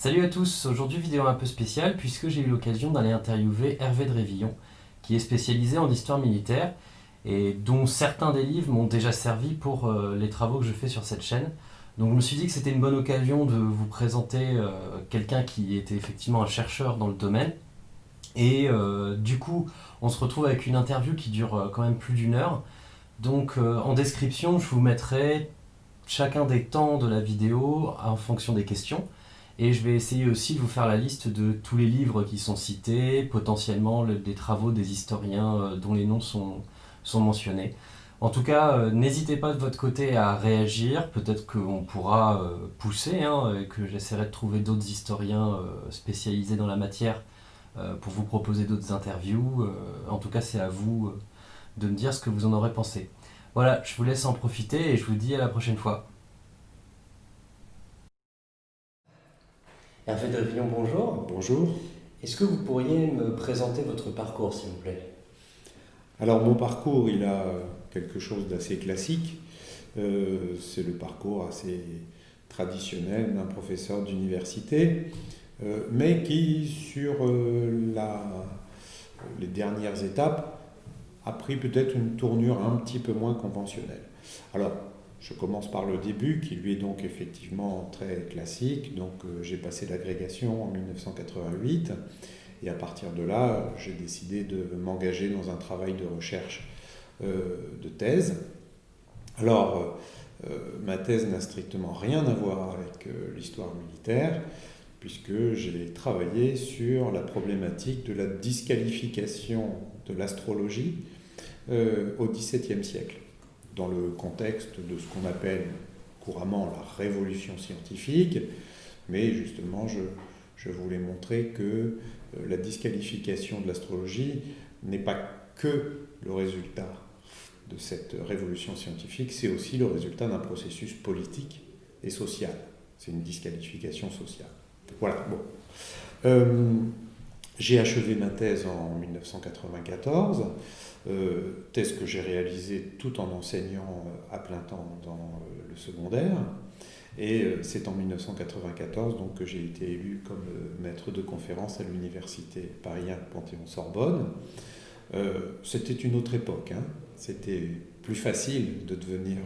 Salut à tous, aujourd'hui vidéo un peu spéciale puisque j'ai eu l'occasion d'aller interviewer Hervé Drévillon qui est spécialisé en histoire militaire et dont certains des livres m'ont déjà servi pour les travaux que je fais sur cette chaîne. Donc je me suis dit que c'était une bonne occasion de vous présenter quelqu'un qui était effectivement un chercheur dans le domaine et du coup on se retrouve avec une interview qui dure quand même plus d'une heure. Donc en description je vous mettrai chacun des temps de la vidéo en fonction des questions. Et je vais essayer aussi de vous faire la liste de tous les livres qui sont cités, potentiellement des travaux des historiens dont les noms sont mentionnés. En tout cas, n'hésitez pas de votre côté à réagir. Peut-être qu'on pourra pousser, et que j'essaierai de trouver d'autres historiens spécialisés dans la matière pour vous proposer d'autres interviews. En tout cas, c'est à vous de me dire ce que vous en aurez pensé. Voilà, je vous laisse en profiter et je vous dis à la prochaine fois. Hervé Drevillon, bonjour. Bonjour. Est-ce que vous pourriez me présenter votre parcours, s'il vous plaît? Alors mon parcours, il a quelque chose d'assez classique. C'est le parcours assez traditionnel d'un professeur d'université, mais qui, sur les dernières étapes, a pris peut-être une tournure un petit peu moins conventionnelle. Alors, je commence par le début, qui lui est donc effectivement très classique. Donc, j'ai passé l'agrégation en 1988. Et à partir de là, j'ai décidé de m'engager dans un travail de recherche de thèse. Alors, ma thèse n'a strictement rien à voir avec l'histoire militaire, puisque j'ai travaillé sur la problématique de la disqualification de l'astrologie au XVIIe siècle, dans le contexte de ce qu'on appelle couramment la révolution scientifique, mais justement, je voulais montrer que la disqualification de l'astrologie n'est pas que le résultat de cette révolution scientifique, c'est aussi le résultat d'un processus politique et social. C'est une disqualification sociale. Voilà, bon. Euh, j'ai achevé ma thèse en 1994, thèse que j'ai réalisée tout en enseignant à plein temps dans le secondaire. Et c'est en 1994 donc, que j'ai été élu comme maître de conférence à l'université Paris 1 Panthéon-Sorbonne. C'était une autre époque, hein. C'était plus facile de devenir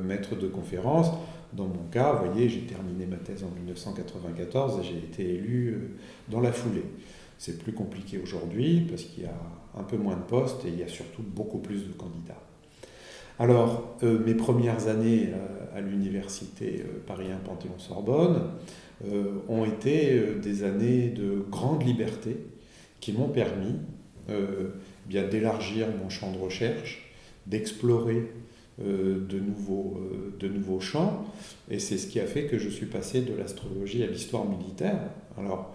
maître de conférence. Dans mon cas, vous voyez, j'ai terminé ma thèse en 1994 et j'ai été élu dans la foulée. C'est plus compliqué aujourd'hui parce qu'il y a un peu moins de postes et il y a surtout beaucoup plus de candidats. Alors, mes premières années à l'université Paris 1 Panthéon-Sorbonne ont été des années de grande liberté qui m'ont permis bien d'élargir mon champ de recherche, d'explorer de nouveaux champs, et c'est ce qui a fait que je suis passé de l'astrologie à l'histoire militaire. Alors,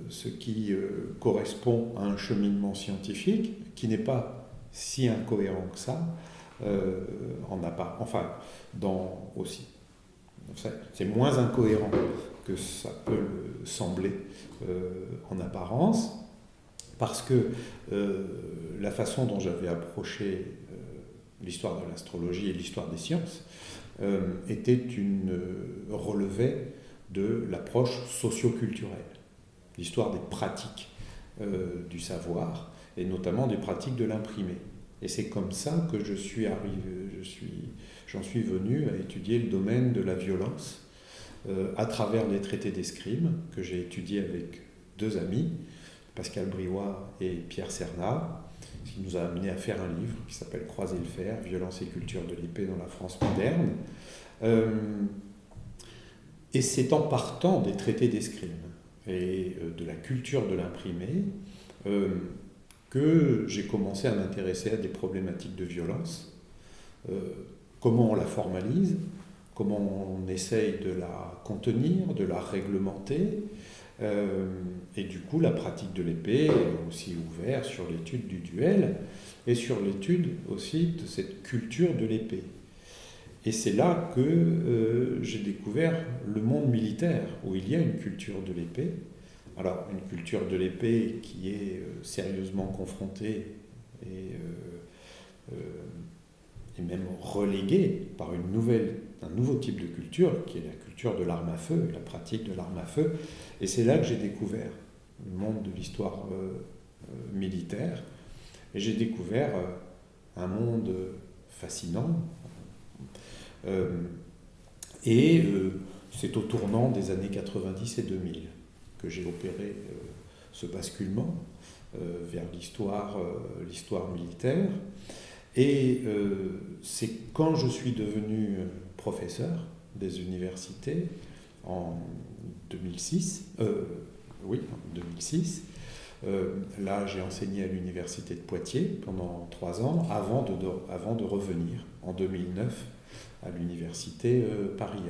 ce qui correspond à un cheminement scientifique qui n'est pas si incohérent que ça, en apparence, enfin, aussi. C'est moins incohérent que ça peut le sembler en apparence, parce que la façon dont j'avais approché l'histoire de l'astrologie et l'histoire des sciences relevait de l'approche socio-culturelle, l'histoire des pratiques du savoir, et notamment des pratiques de l'imprimé. Et c'est comme ça que j'en suis venu à étudier le domaine de la violence à travers les traités d'escrime que j'ai étudiés avec deux amis, Pascal Briouat et Pierre Cernat, ce qui nous a amené à faire un livre qui s'appelle Croiser le fer, violence et culture de l'épée dans la France moderne. Et c'est en partant des traités d'escrime et de la culture de l'imprimé que j'ai commencé à m'intéresser à des problématiques de violence, comment on la formalise, comment on essaye de la contenir, de la réglementer, et du coup la pratique de l'épée est aussi ouverte sur l'étude du duel et sur l'étude aussi de cette culture de l'épée. Et c'est là que j'ai découvert le monde militaire, où il y a une culture de l'épée. Alors, une culture de l'épée qui est sérieusement confrontée et, et même reléguée par une nouvelle d'un nouveau type de culture, qui est la culture de l'arme à feu, la pratique de l'arme à feu. Et c'est là que j'ai découvert le monde de l'histoire militaire. Et j'ai découvert un monde fascinant. C'est au tournant des années 90 et 2000 que j'ai opéré ce basculement vers l'histoire militaire. Et c'est quand je suis devenu professeur des universités en 2006, en 2006. Là, j'ai enseigné à l'université de Poitiers pendant 3 ans avant de revenir en 2009 à l'université Paris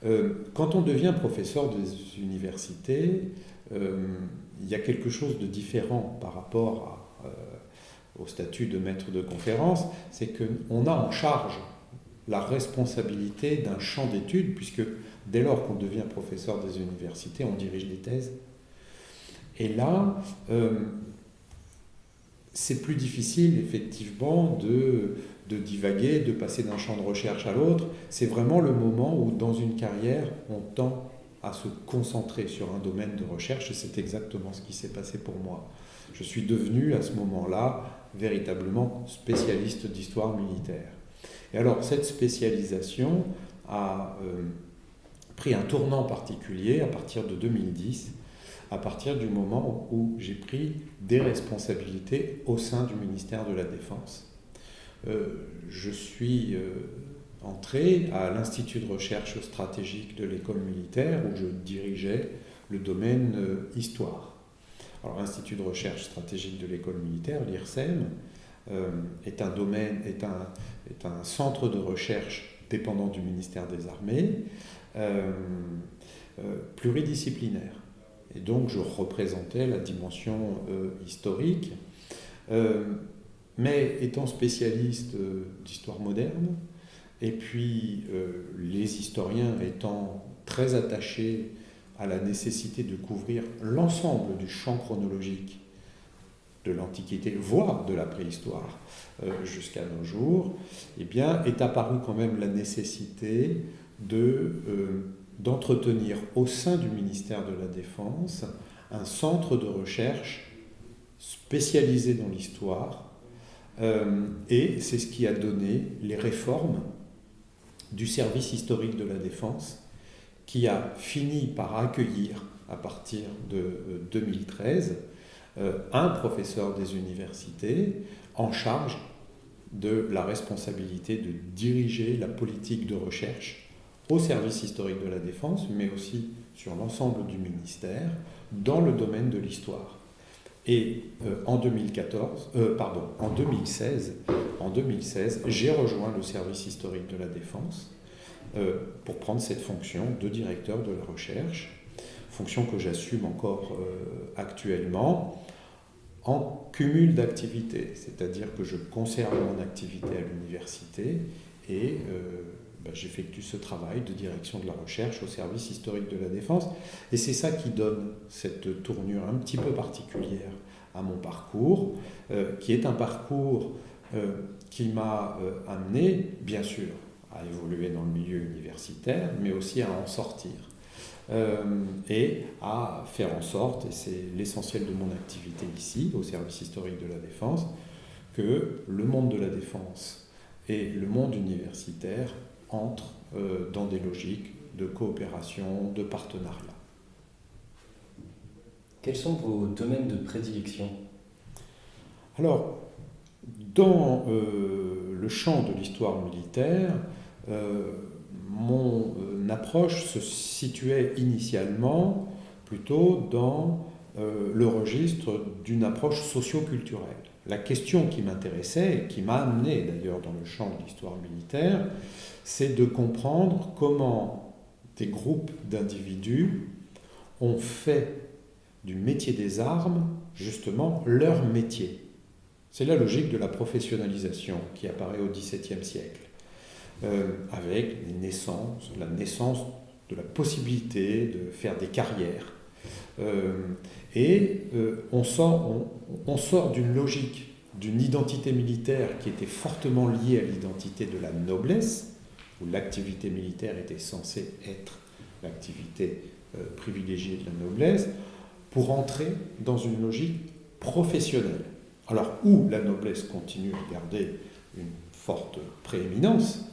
1. Quand on devient professeur des universités, il y a quelque chose de différent par rapport au statut de maître de conférence, c'est qu'on a en charge la responsabilité d'un champ d'études, puisque dès lors qu'on devient professeur des universités, on dirige des thèses. Et là, c'est plus difficile, effectivement, de divaguer, de passer d'un champ de recherche à l'autre. C'est vraiment le moment où, dans une carrière, on tend à se concentrer sur un domaine de recherche, et c'est exactement ce qui s'est passé pour moi. Je suis devenu, à ce moment-là, véritablement spécialiste d'histoire militaire. Et alors, cette spécialisation a pris un tournant particulier à partir de 2010, à partir du moment où j'ai pris des responsabilités au sein du ministère de la Défense. Je suis entré à l'Institut de recherche stratégique de l'école militaire où je dirigeais le domaine histoire. Alors, l'Institut de recherche stratégique de l'école militaire, l'IRSEM, est un centre de recherche dépendant du ministère des Armées, pluridisciplinaire. Et donc, je représentais la dimension historique. Mais étant spécialiste d'histoire moderne, et puis les historiens étant très attachés à la nécessité de couvrir l'ensemble du champ chronologique de l'Antiquité, voire de la préhistoire, jusqu'à nos jours, eh bien, est apparue quand même la nécessité d'entretenir au sein du ministère de la Défense un centre de recherche spécialisé dans l'histoire, et c'est ce qui a donné les réformes du service historique de la Défense, qui a fini par accueillir, à partir de 2013, un professeur des universités en charge de la responsabilité de diriger la politique de recherche au service historique de la Défense, mais aussi sur l'ensemble du ministère, dans le domaine de l'histoire. Et en 2016, j'ai rejoint le service historique de la Défense pour prendre cette fonction de directeur de la recherche, fonction que j'assume encore actuellement en cumul d'activités, c'est-à-dire que je conserve mon activité à l'université et j'effectue ce travail de direction de la recherche au service historique de la Défense. Et c'est ça qui donne cette tournure un petit peu particulière à mon parcours, qui est un parcours qui m'a amené, bien sûr, à évoluer dans le milieu universitaire, mais aussi à en sortir. Et à faire en sorte, et c'est l'essentiel de mon activité ici, au service historique de la Défense, que le monde de la défense et le monde universitaire entrent dans des logiques de coopération, de partenariat. Quels sont vos domaines de prédilection ? Alors, dans le champ de l'histoire militaire, mon approche se situait initialement plutôt dans le registre d'une approche socio-culturelle. La question qui m'intéressait, et qui m'a amené d'ailleurs dans le champ de l'histoire militaire, c'est de comprendre comment des groupes d'individus ont fait du métier des armes justement leur métier. C'est la logique de la professionnalisation qui apparaît au XVIIe siècle. Avec la naissance de la possibilité de faire des carrières. On sort d'une logique, d'une identité militaire qui était fortement liée à l'identité de la noblesse, où l'activité militaire était censée être l'activité privilégiée de la noblesse, pour entrer dans une logique professionnelle. Alors, où la noblesse continue à garder une forte prééminence,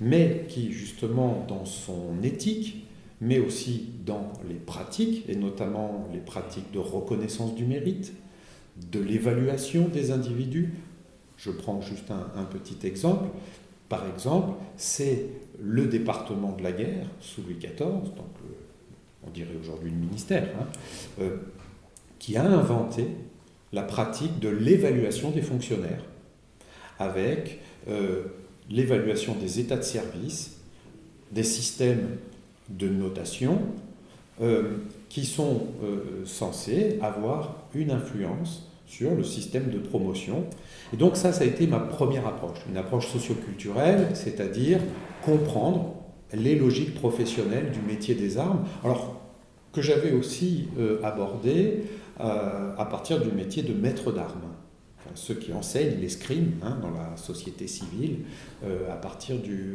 mais qui, justement, dans son éthique, mais aussi dans les pratiques, et notamment les pratiques de reconnaissance du mérite, de l'évaluation des individus. Je prends juste un petit exemple. Par exemple, c'est le département de la guerre, sous Louis XIV, donc on dirait aujourd'hui le ministère, qui a inventé la pratique de l'évaluation des fonctionnaires, avec l'évaluation des états de service, des systèmes de notation qui sont censés avoir une influence sur le système de promotion. Et donc ça a été ma première approche, une approche socioculturelle, c'est-à-dire comprendre les logiques professionnelles du métier des armes, alors que j'avais aussi abordé à partir du métier de maître d'armes. Enfin, ceux qui enseignent l'escrime dans la société civile à partir du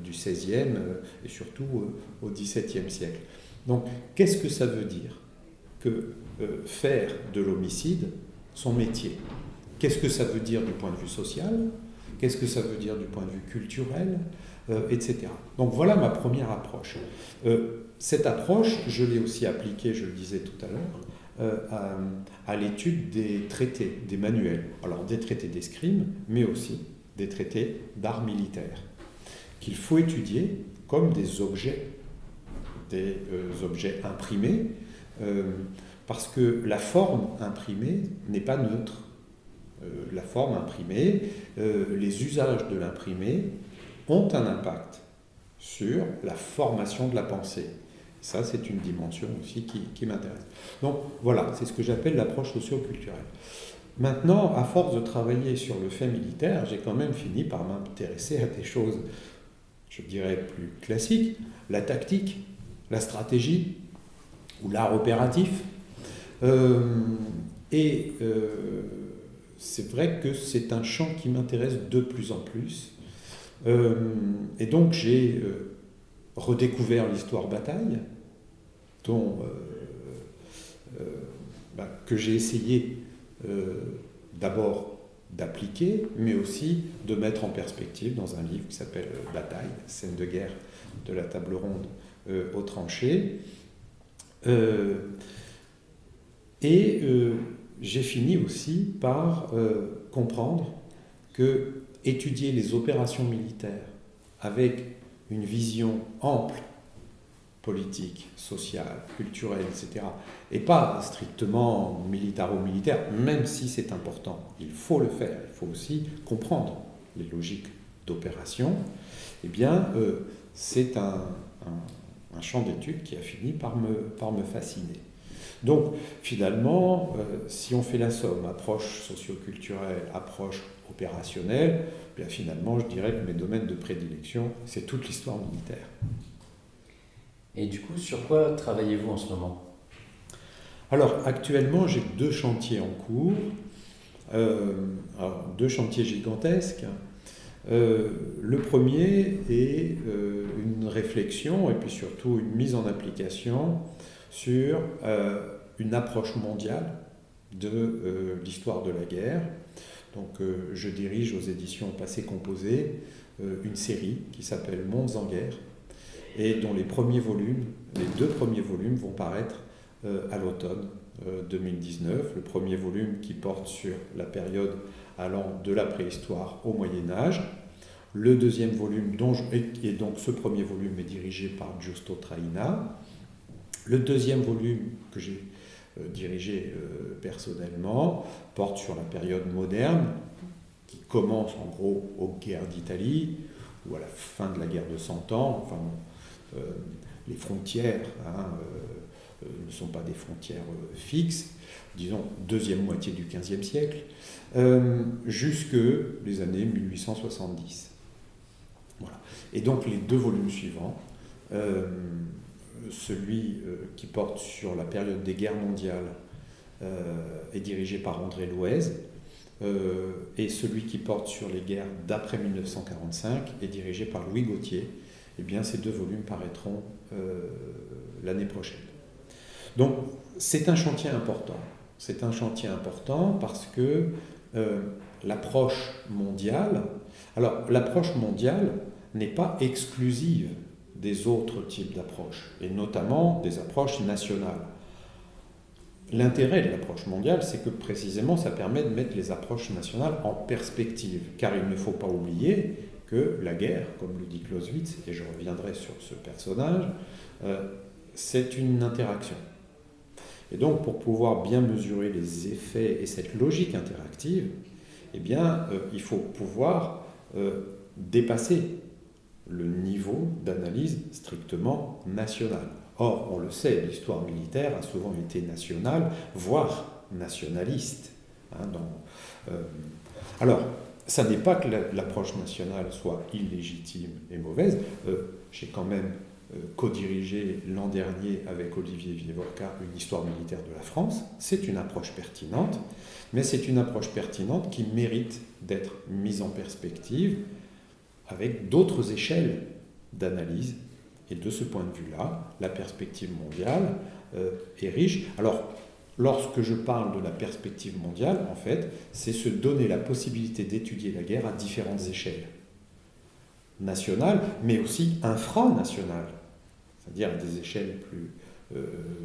XVIe et surtout au XVIIe siècle. Donc, qu'est-ce que ça veut dire que faire de l'homicide son métier? Qu'est-ce que ça veut dire du point de vue social? Qu'est-ce que ça veut dire du point de vue culturel, etc. Donc voilà ma première approche. Cette approche, je l'ai aussi appliquée, je le disais tout à l'heure, à l'étude des traités, des manuels. Alors des traités d'escrime, mais aussi des traités d'art militaire, qu'il faut étudier comme des objets imprimés, parce que la forme imprimée n'est pas neutre. La forme imprimée, les usages de l'imprimé ont un impact sur la formation de la pensée. Ça, c'est une dimension aussi qui m'intéresse. Donc voilà, c'est ce que j'appelle l'approche socio-culturelle. Maintenant, à force de travailler sur le fait militaire, j'ai quand même fini par m'intéresser à des choses, je dirais, plus classiques, la tactique, la stratégie ou l'art opératif. C'est vrai que c'est un champ qui m'intéresse de plus en plus. Et donc j'ai redécouvert l'histoire bataille, que j'ai essayé d'abord d'appliquer, mais aussi de mettre en perspective dans un livre qui s'appelle Bataille, scène de guerre de la table ronde aux tranchées. J'ai fini aussi par comprendre que étudier les opérations militaires avec une vision ample, politique, sociale, culturelle, etc., et pas strictement militaro-militaire, même si c'est important, il faut le faire, il faut aussi comprendre les logiques d'opération, eh bien, c'est un champ d'études qui a fini par me fasciner. Donc, finalement, si on fait la somme, approche socio-culturelle, approche opérationnelle, bien finalement, je dirais que mes domaines de prédilection, c'est toute l'histoire militaire. Et du coup, sur quoi travaillez-vous en ce moment ? Alors, actuellement, j'ai 2 chantiers en cours, 2 chantiers gigantesques. Le premier est une réflexion et puis surtout une mise en application sur une approche mondiale de l'histoire de la guerre. Donc, je dirige aux éditions Passé Composé une série qui s'appelle Mondes en guerre et dont les 2 premiers volumes vont paraître à l'automne 2019. Le premier volume qui porte sur la période allant de la préhistoire au Moyen-Âge. Le deuxième volume, et donc ce premier volume est dirigé par Giusto Traina. Le deuxième volume que j'ai dirigé personnellement porte sur la période moderne qui commence en gros aux guerres d'Italie ou à la fin de la guerre de 100 ans. Enfin, les frontières ne sont pas des frontières fixes, disons deuxième moitié du XVe siècle, jusque les années 1870. Voilà. Et donc les 2 volumes suivants, celui qui porte sur la période des guerres mondiales est dirigé par André Louez, et celui qui porte sur les guerres d'après 1945 est dirigé par Louis Gauthier, eh bien ces 2 volumes paraîtront l'année prochaine. Donc c'est un chantier important. C'est un chantier important parce que l'approche mondiale, alors l'approche mondiale n'est pas exclusive des autres types d'approches, et notamment des approches nationales. L'intérêt de l'approche mondiale, c'est que précisément ça permet de mettre les approches nationales en perspective, car il ne faut pas oublier que la guerre, comme le dit Clausewitz, et je reviendrai sur ce personnage, c'est une interaction. Et donc pour pouvoir bien mesurer les effets et cette logique interactive, eh bien, il faut pouvoir dépasser le niveau d'analyse strictement national. Or, on le sait, l'histoire militaire a souvent été nationale, voire nationaliste. Alors, ça n'est pas que l'approche nationale soit illégitime et mauvaise. J'ai quand même co-dirigé l'an dernier avec Olivier Vievorka une histoire militaire de la France. C'est une approche pertinente, mais c'est une approche pertinente qui mérite d'être mise en perspective avec d'autres échelles d'analyse. Et de ce point de vue-là, la perspective mondiale est riche. Alors, lorsque je parle de la perspective mondiale, en fait, c'est se donner la possibilité d'étudier la guerre à différentes échelles. Nationales, mais aussi infranationales, c'est-à-dire à des échelles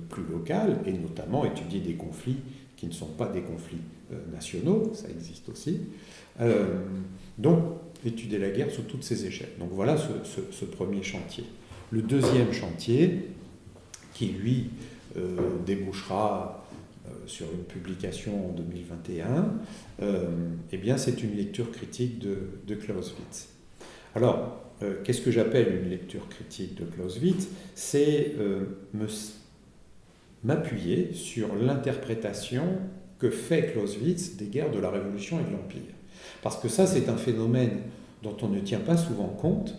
plus locales, et notamment étudier des conflits qui ne sont pas des conflits nationaux, ça existe aussi. Donc, étudier la guerre sous toutes ces échelles. Donc voilà ce premier chantier. Le deuxième chantier, qui lui débouchera sur une publication en 2021, eh bien c'est une lecture critique de Clausewitz. Alors, qu'est-ce que j'appelle une lecture critique de Clausewitz? C'est m'appuyer sur l'interprétation que fait Clausewitz des guerres de la Révolution et de l'Empire. Parce que ça, c'est un phénomène dont on ne tient pas souvent compte.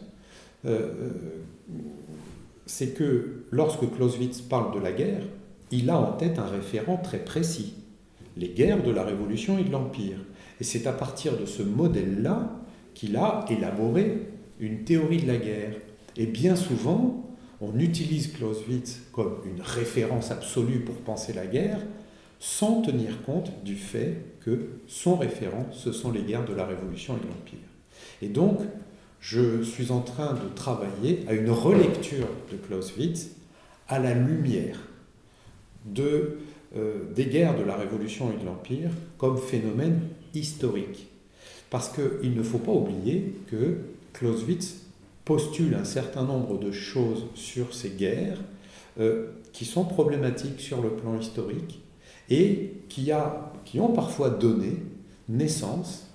C'est que lorsque Clausewitz parle de la guerre, il a en tête un référent très précis, les guerres de la Révolution et de l'Empire. Et c'est à partir de ce modèle-là qu'il a élaboré une théorie de la guerre. Et bien souvent, on utilise Clausewitz comme une référence absolue pour penser la guerre, sans tenir compte du fait que son référent, ce sont les guerres de la Révolution et de l'Empire. Et donc, je suis en train de travailler à une relecture de Clausewitz à la lumière des guerres de la Révolution et de l'Empire comme phénomène historique. Parce qu'il ne faut pas oublier que Clausewitz postule un certain nombre de choses sur ces guerres qui sont problématiques sur le plan historique et qui ont parfois donné naissance,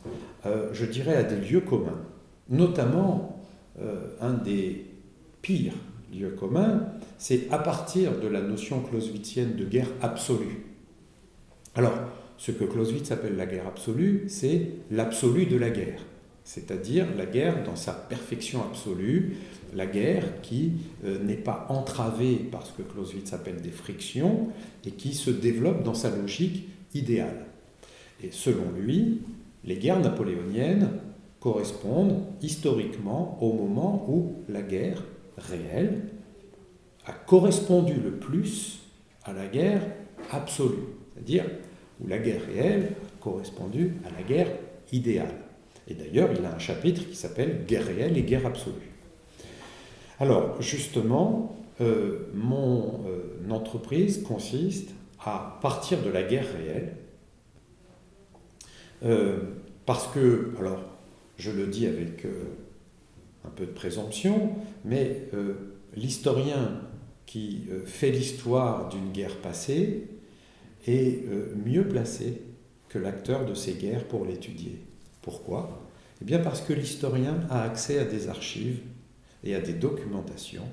je dirais, à des lieux communs. Notamment, un des pires lieux communs, c'est à partir de la notion clausewitzienne de guerre absolue. Alors, ce que Clausewitz appelle la guerre absolue, c'est l'absolu de la guerre, c'est-à-dire la guerre dans sa perfection absolue, la guerre qui n'est pas entravée par ce que Clausewitz appelle des frictions et qui se développe dans sa logique idéale. Et selon lui, les guerres napoléoniennes correspondent historiquement au moment où la guerre réelle a correspondu le plus à la guerre absolue, c'est-à-dire où la guerre réelle a correspondu à la guerre idéale. Et d'ailleurs, il a un chapitre qui s'appelle « Guerre réelle et guerre absolue ». Alors, justement, mon entreprise consiste à partir de la guerre réelle, parce que, alors, je le dis avec un peu de présomption, mais l'historien qui fait l'histoire d'une guerre passée est mieux placé que l'acteur de ces guerres pour l'étudier. Pourquoi ? Eh bien parce que l'historien a accès à des archives et à des documentations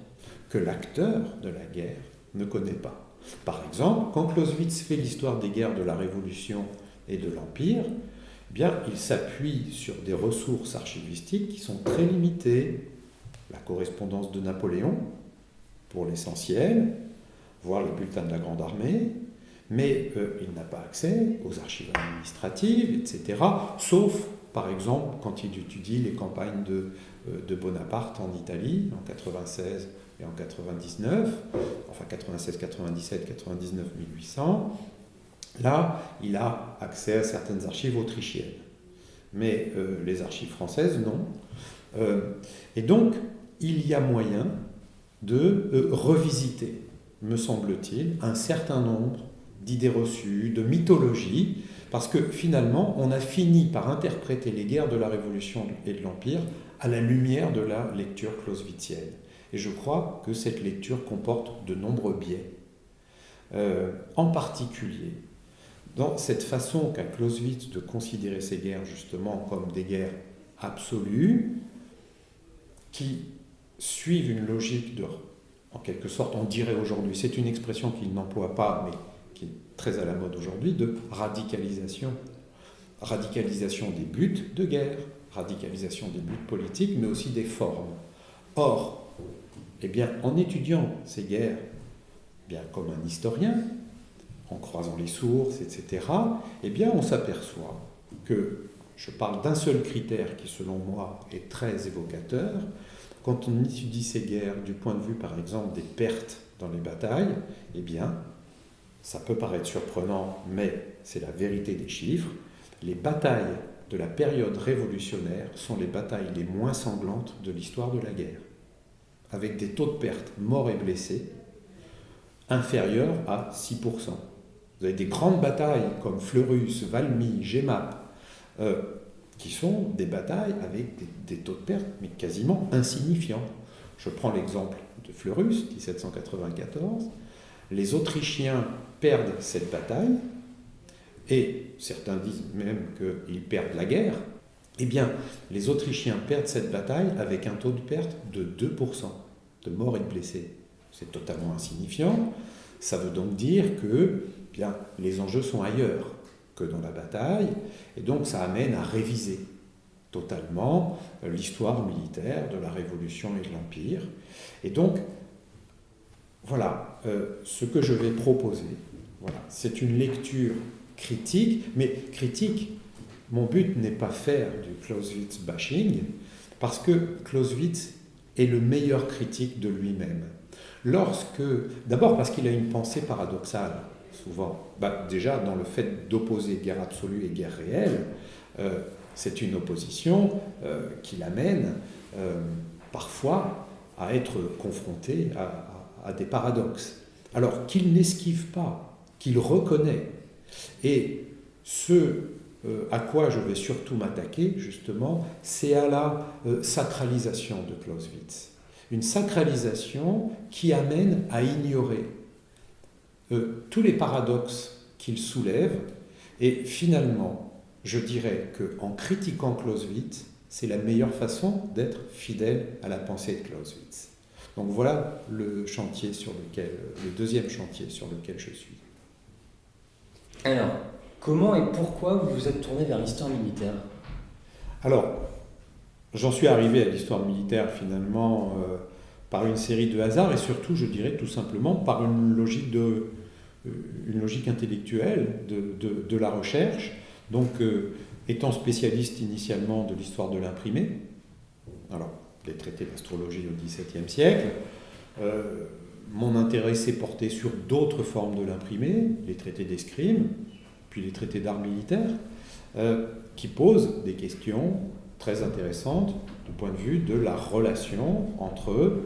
que l'acteur de la guerre ne connaît pas. Par exemple, quand Clausewitz fait l'histoire des guerres de la Révolution et de l'Empire, eh bien, il s'appuie sur des ressources archivistiques qui sont très limitées. La correspondance de Napoléon, pour l'essentiel, voire le bulletin de la Grande Armée, mais il n'a pas accès aux archives administratives, etc., sauf par exemple, quand il étudie les campagnes de Bonaparte en Italie, en 96 et en 99, enfin 96, 97, 99, 1800, là, il a accès à certaines archives autrichiennes. Mais les archives françaises, non. Et donc, il y a moyen de revisiter, me semble-t-il, un certain nombre d'idées reçues, de mythologies, parce que finalement, on a fini par interpréter les guerres de la Révolution et de l'Empire à la lumière de la lecture clausewitzienne. Et je crois que cette lecture comporte de nombreux biais. En particulier, dans cette façon qu'a Clausewitz de considérer ces guerres justement comme des guerres absolues, qui suivent une logique de, en quelque sorte, on dirait aujourd'hui, c'est une expression qu'il n'emploie pas, mais qui est très à la mode aujourd'hui, de radicalisation. Radicalisation des buts de guerre, radicalisation des buts politiques, mais aussi des formes. Or, eh bien, en étudiant ces guerres, bien, comme un historien, en croisant les sources, etc., eh bien, on s'aperçoit que je parle d'un seul critère qui, selon moi, est très évocateur. Quand on étudie ces guerres du point de vue, par exemple, des pertes dans les batailles, eh bien, ça peut paraître surprenant, mais c'est la vérité des chiffres. Les batailles de la période révolutionnaire sont les batailles les moins sanglantes de l'histoire de la guerre, avec des taux de pertes morts et blessés inférieurs à 6%. Vous avez des grandes batailles comme Fleurus, Valmy, Jemmapes, qui sont des batailles avec des taux de perte, mais quasiment insignifiants. Je prends l'exemple de Fleurus, 1794. Les Autrichiens perdent cette bataille, et certains disent même qu'ils perdent la guerre. Eh bien, les Autrichiens perdent cette bataille avec un taux de perte de 2% de morts et de blessés. C'est totalement insignifiant. Ça veut donc dire que bien, les enjeux sont ailleurs que dans la bataille, et donc ça amène à réviser totalement l'histoire militaire de la Révolution et de l'Empire. Et donc, voilà, ce que je vais proposer, voilà, c'est une lecture critique, mais critique, mon but n'est pas faire du Clausewitz bashing, parce que Clausewitz est le meilleur critique de lui-même. D'abord parce qu'il a une pensée paradoxale, souvent. Déjà, dans le fait d'opposer guerre absolue et guerre réelle, c'est une opposition qui l'amène parfois à être confronté à des paradoxes. Alors qu'il n'esquive pas, qu'il reconnaît. Et ce à quoi je vais surtout m'attaquer, justement, c'est à la sacralisation de Clausewitz. Une sacralisation qui amène à ignorer tous les paradoxes qu'il soulève. Et finalement, je dirais qu'en critiquant Clausewitz, c'est la meilleure façon d'être fidèle à la pensée de Clausewitz. Donc voilà le deuxième chantier sur lequel je suis. Alors, comment et pourquoi vous vous êtes tourné vers l'histoire militaire ? Alors, j'en suis arrivé à l'histoire militaire finalement par une série de hasards et surtout, je dirais tout simplement, par une logique intellectuelle de la recherche. Donc, étant spécialiste initialement de l'histoire de l'imprimé, alors les traités d'astrologie au XVIIe siècle, mon intérêt s'est porté sur d'autres formes de l'imprimé, les traités d'escrime, puis les traités d'art militaire, qui posent des questions très intéressantes du point de vue de la relation entre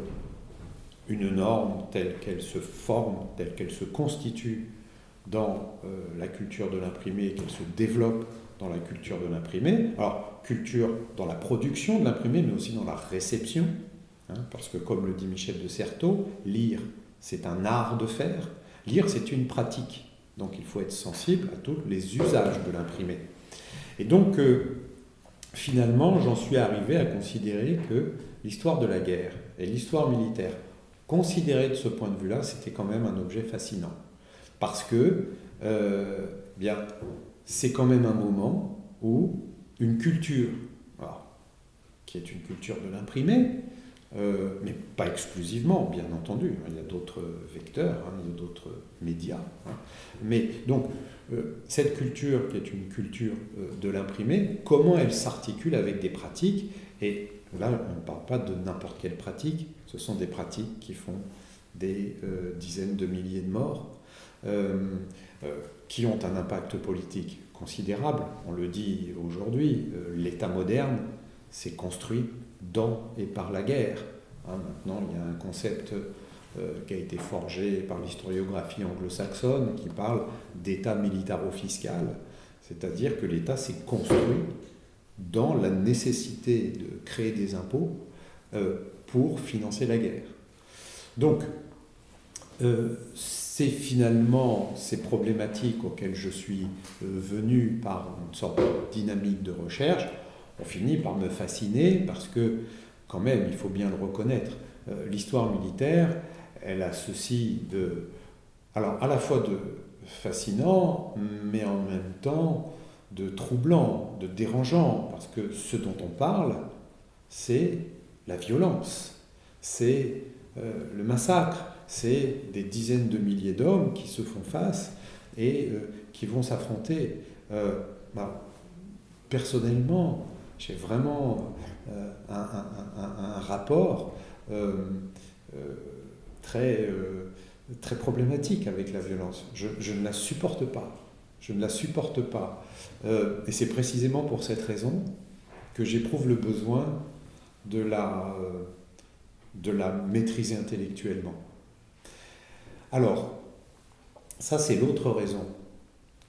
une norme telle qu'elle se forme, telle qu'elle se constitue dans la culture de l'imprimé et qu'elle se développe dans la culture de l'imprimé. Alors, culture dans la production de l'imprimé, mais aussi dans la réception, parce que comme le dit Michel de Certeau, lire, c'est un art de faire. Lire, c'est une pratique. Donc, il faut être sensible à tous les usages de l'imprimé. Et donc, finalement, j'en suis arrivé à considérer que l'histoire de la guerre et l'histoire militaire, considérée de ce point de vue-là, c'était quand même un objet fascinant. Parce que, c'est quand même un moment où une culture, alors, qui est une culture de l'imprimé, mais pas exclusivement, bien entendu. Il y a d'autres vecteurs, il y a d'autres médias. Mais donc, cette culture qui est une culture de l'imprimé, comment elle s'articule avec des pratiques? Et là, on ne parle pas de n'importe quelle pratique, ce sont des pratiques qui font des dizaines de milliers de morts, qui ont un impact politique considérable. On le dit aujourd'hui, l'État moderne s'est construit dans et par la guerre. Maintenant, il y a un concept qui a été forgé par l'historiographie anglo-saxonne qui parle d'État militaro-fiscal, c'est-à-dire que l'État s'est construit dans la nécessité de créer des impôts pour financer la guerre. Donc, c'est finalement ces problématiques auxquelles je suis venu par une sorte de dynamique de recherche ont fini par me fasciner parce que, quand même, il faut bien le reconnaître, l'histoire militaire, elle a ceci de... Alors, à la fois de fascinant, mais en même temps de troublant, de dérangeant, parce que ce dont on parle, c'est la violence, c'est le massacre, c'est des dizaines de milliers d'hommes qui se font face et qui vont s'affronter. Personnellement, j'ai vraiment un rapport très problématique avec la violence. Je ne la supporte pas. Je ne la supporte pas. Et c'est précisément pour cette raison que j'éprouve le besoin de la maîtriser intellectuellement. Alors, ça c'est l'autre raison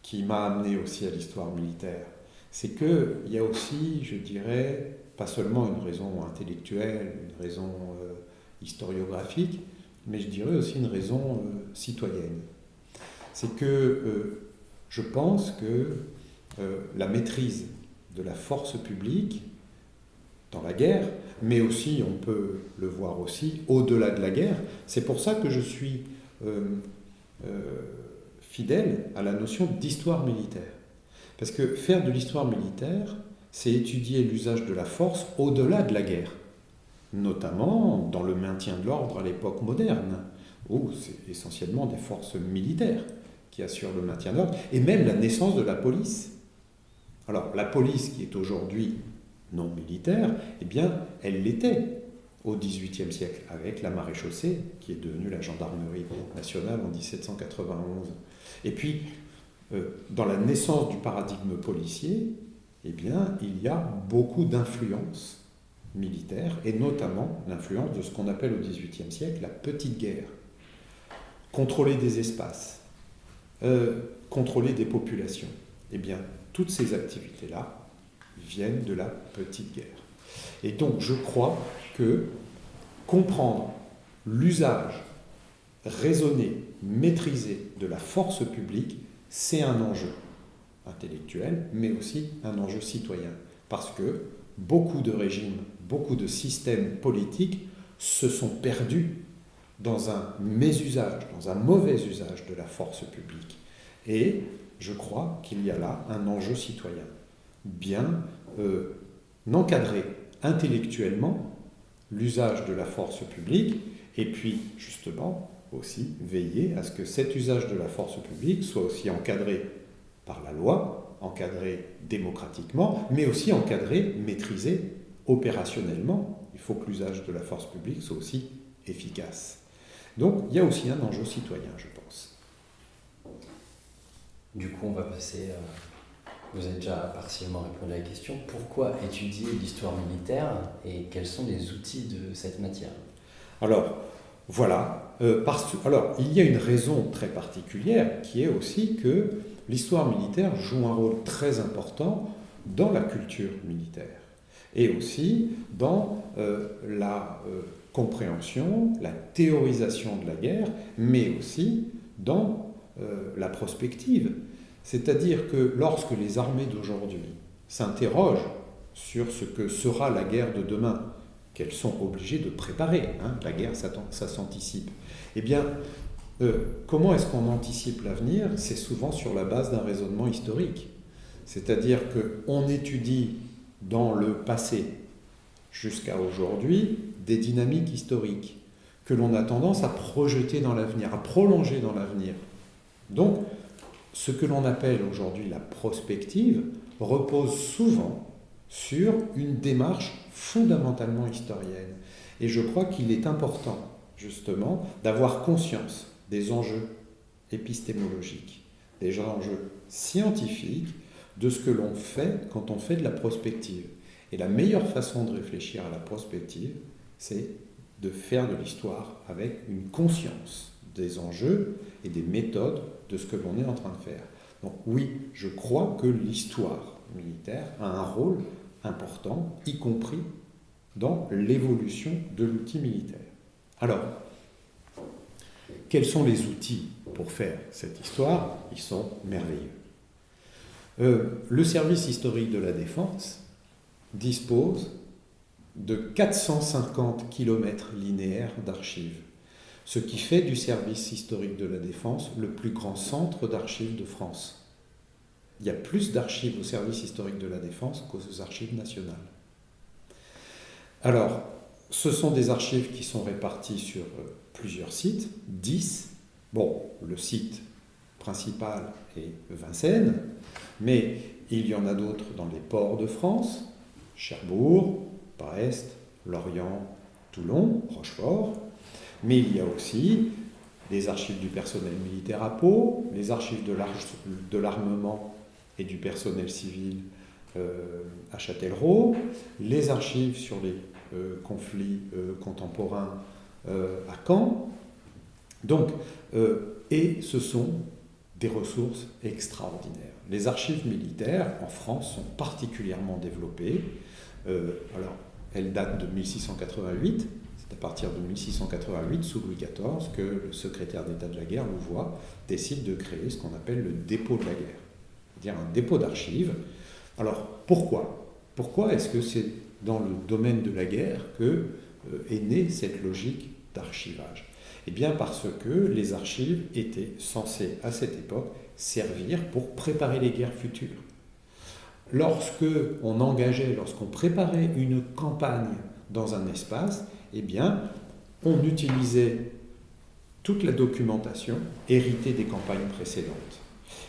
qui m'a amené aussi à l'histoire militaire. C'est qu'il y a aussi, je dirais, pas seulement une raison intellectuelle, une raison historiographique, mais je dirais aussi une raison citoyenne. C'est que je pense que la maîtrise de la force publique dans la guerre, mais aussi, on peut le voir aussi, au-delà de la guerre, c'est pour ça que je suis fidèle à la notion d'histoire militaire. Parce que faire de l'histoire militaire, c'est étudier l'usage de la force au-delà de la guerre, notamment dans le maintien de l'ordre à l'époque moderne, où c'est essentiellement des forces militaires qui assurent le maintien de l'ordre, et même la naissance de la police. Alors, la police qui est aujourd'hui non militaire, eh bien, elle l'était au XVIIIe siècle, avec la maréchaussée, qui est devenue la gendarmerie nationale en 1791. Et puis, dans la naissance du paradigme policier, eh bien, il y a beaucoup d'influences militaires, et notamment l'influence de ce qu'on appelle au XVIIIe siècle la petite guerre. Contrôler des espaces, contrôler des populations. Eh bien, toutes ces activités-là viennent de la petite guerre. Et donc, je crois que comprendre l'usage raisonné, maîtrisé de la force publique, c'est un enjeu intellectuel, mais aussi un enjeu citoyen. Parce que beaucoup de régimes, beaucoup de systèmes politiques se sont perdus dans un mésusage, dans un mauvais usage de la force publique. Et je crois qu'il y a là un enjeu citoyen. Bien encadrer intellectuellement l'usage de la force publique et puis justement aussi veiller à ce que cet usage de la force publique soit aussi encadré par la loi, encadré démocratiquement, mais aussi encadré, maîtrisé opérationnellement. Il faut que l'usage de la force publique soit aussi efficace. Donc il y a aussi un enjeu citoyen, je pense. Du coup, on va passer... Vous avez déjà partiellement répondu à la question. Pourquoi étudier l'histoire militaire et quels sont les outils de cette matière? Alors, voilà. Alors, il y a une raison très particulière qui est aussi que l'histoire militaire joue un rôle très important dans la culture militaire et aussi dans la compréhension, la théorisation de la guerre, mais aussi dans la prospective. C'est-à-dire que lorsque les armées d'aujourd'hui s'interrogent sur ce que sera la guerre de demain, qu'elles sont obligées de préparer, la guerre ça s'anticipe, eh bien, comment est-ce qu'on anticipe l'avenir? C'est souvent sur la base d'un raisonnement historique. C'est-à-dire qu'on étudie dans le passé jusqu'à aujourd'hui des dynamiques historiques que l'on a tendance à projeter dans l'avenir, à prolonger dans l'avenir. Donc, ce que l'on appelle aujourd'hui la prospective repose souvent sur une démarche fondamentalement historienne. Et je crois qu'il est important, justement, d'avoir conscience des enjeux épistémologiques, des enjeux scientifiques, de ce que l'on fait quand on fait de la prospective. Et la meilleure façon de réfléchir à la prospective, c'est de faire de l'histoire avec une conscience des enjeux et des méthodes de ce que l'on est en train de faire. Donc oui, je crois que l'histoire militaire a un rôle important, y compris dans l'évolution de l'outil militaire. Alors, quels sont les outils pour faire cette histoire? Ils sont merveilleux. Le service historique de la défense dispose de 450 km linéaires d'archives, ce qui fait du service historique de la défense le plus grand centre d'archives de France. Il y a plus d'archives au service historique de la défense qu'aux archives nationales. Alors, ce sont des archives qui sont réparties sur plusieurs sites, 10. Bon, le site principal est Vincennes, mais il y en a d'autres dans les ports de France, Cherbourg, Brest, Lorient, Toulon, Rochefort, mais il y a aussi les archives du personnel militaire à Pau, les archives de l'armement et du personnel civil à Châtellerault, les archives sur les conflits contemporains à Caen. Donc, et ce sont des ressources extraordinaires. Les archives militaires en France sont particulièrement développées. Alors, elles datent de 1688. C'est à partir de 1688, sous Louis XIV, que le secrétaire d'État de la guerre, Louvois, décide de créer ce qu'on appelle le dépôt de la guerre, c'est-à-dire un dépôt d'archives. Alors, pourquoi? Pourquoi est-ce que c'est dans le domaine de la guerre que est née cette logique d'archivage? Eh bien parce que les archives étaient censées, à cette époque, servir pour préparer les guerres futures. Lorsqu'on préparait une campagne dans un espace, eh bien, on utilisait toute la documentation héritée des campagnes précédentes.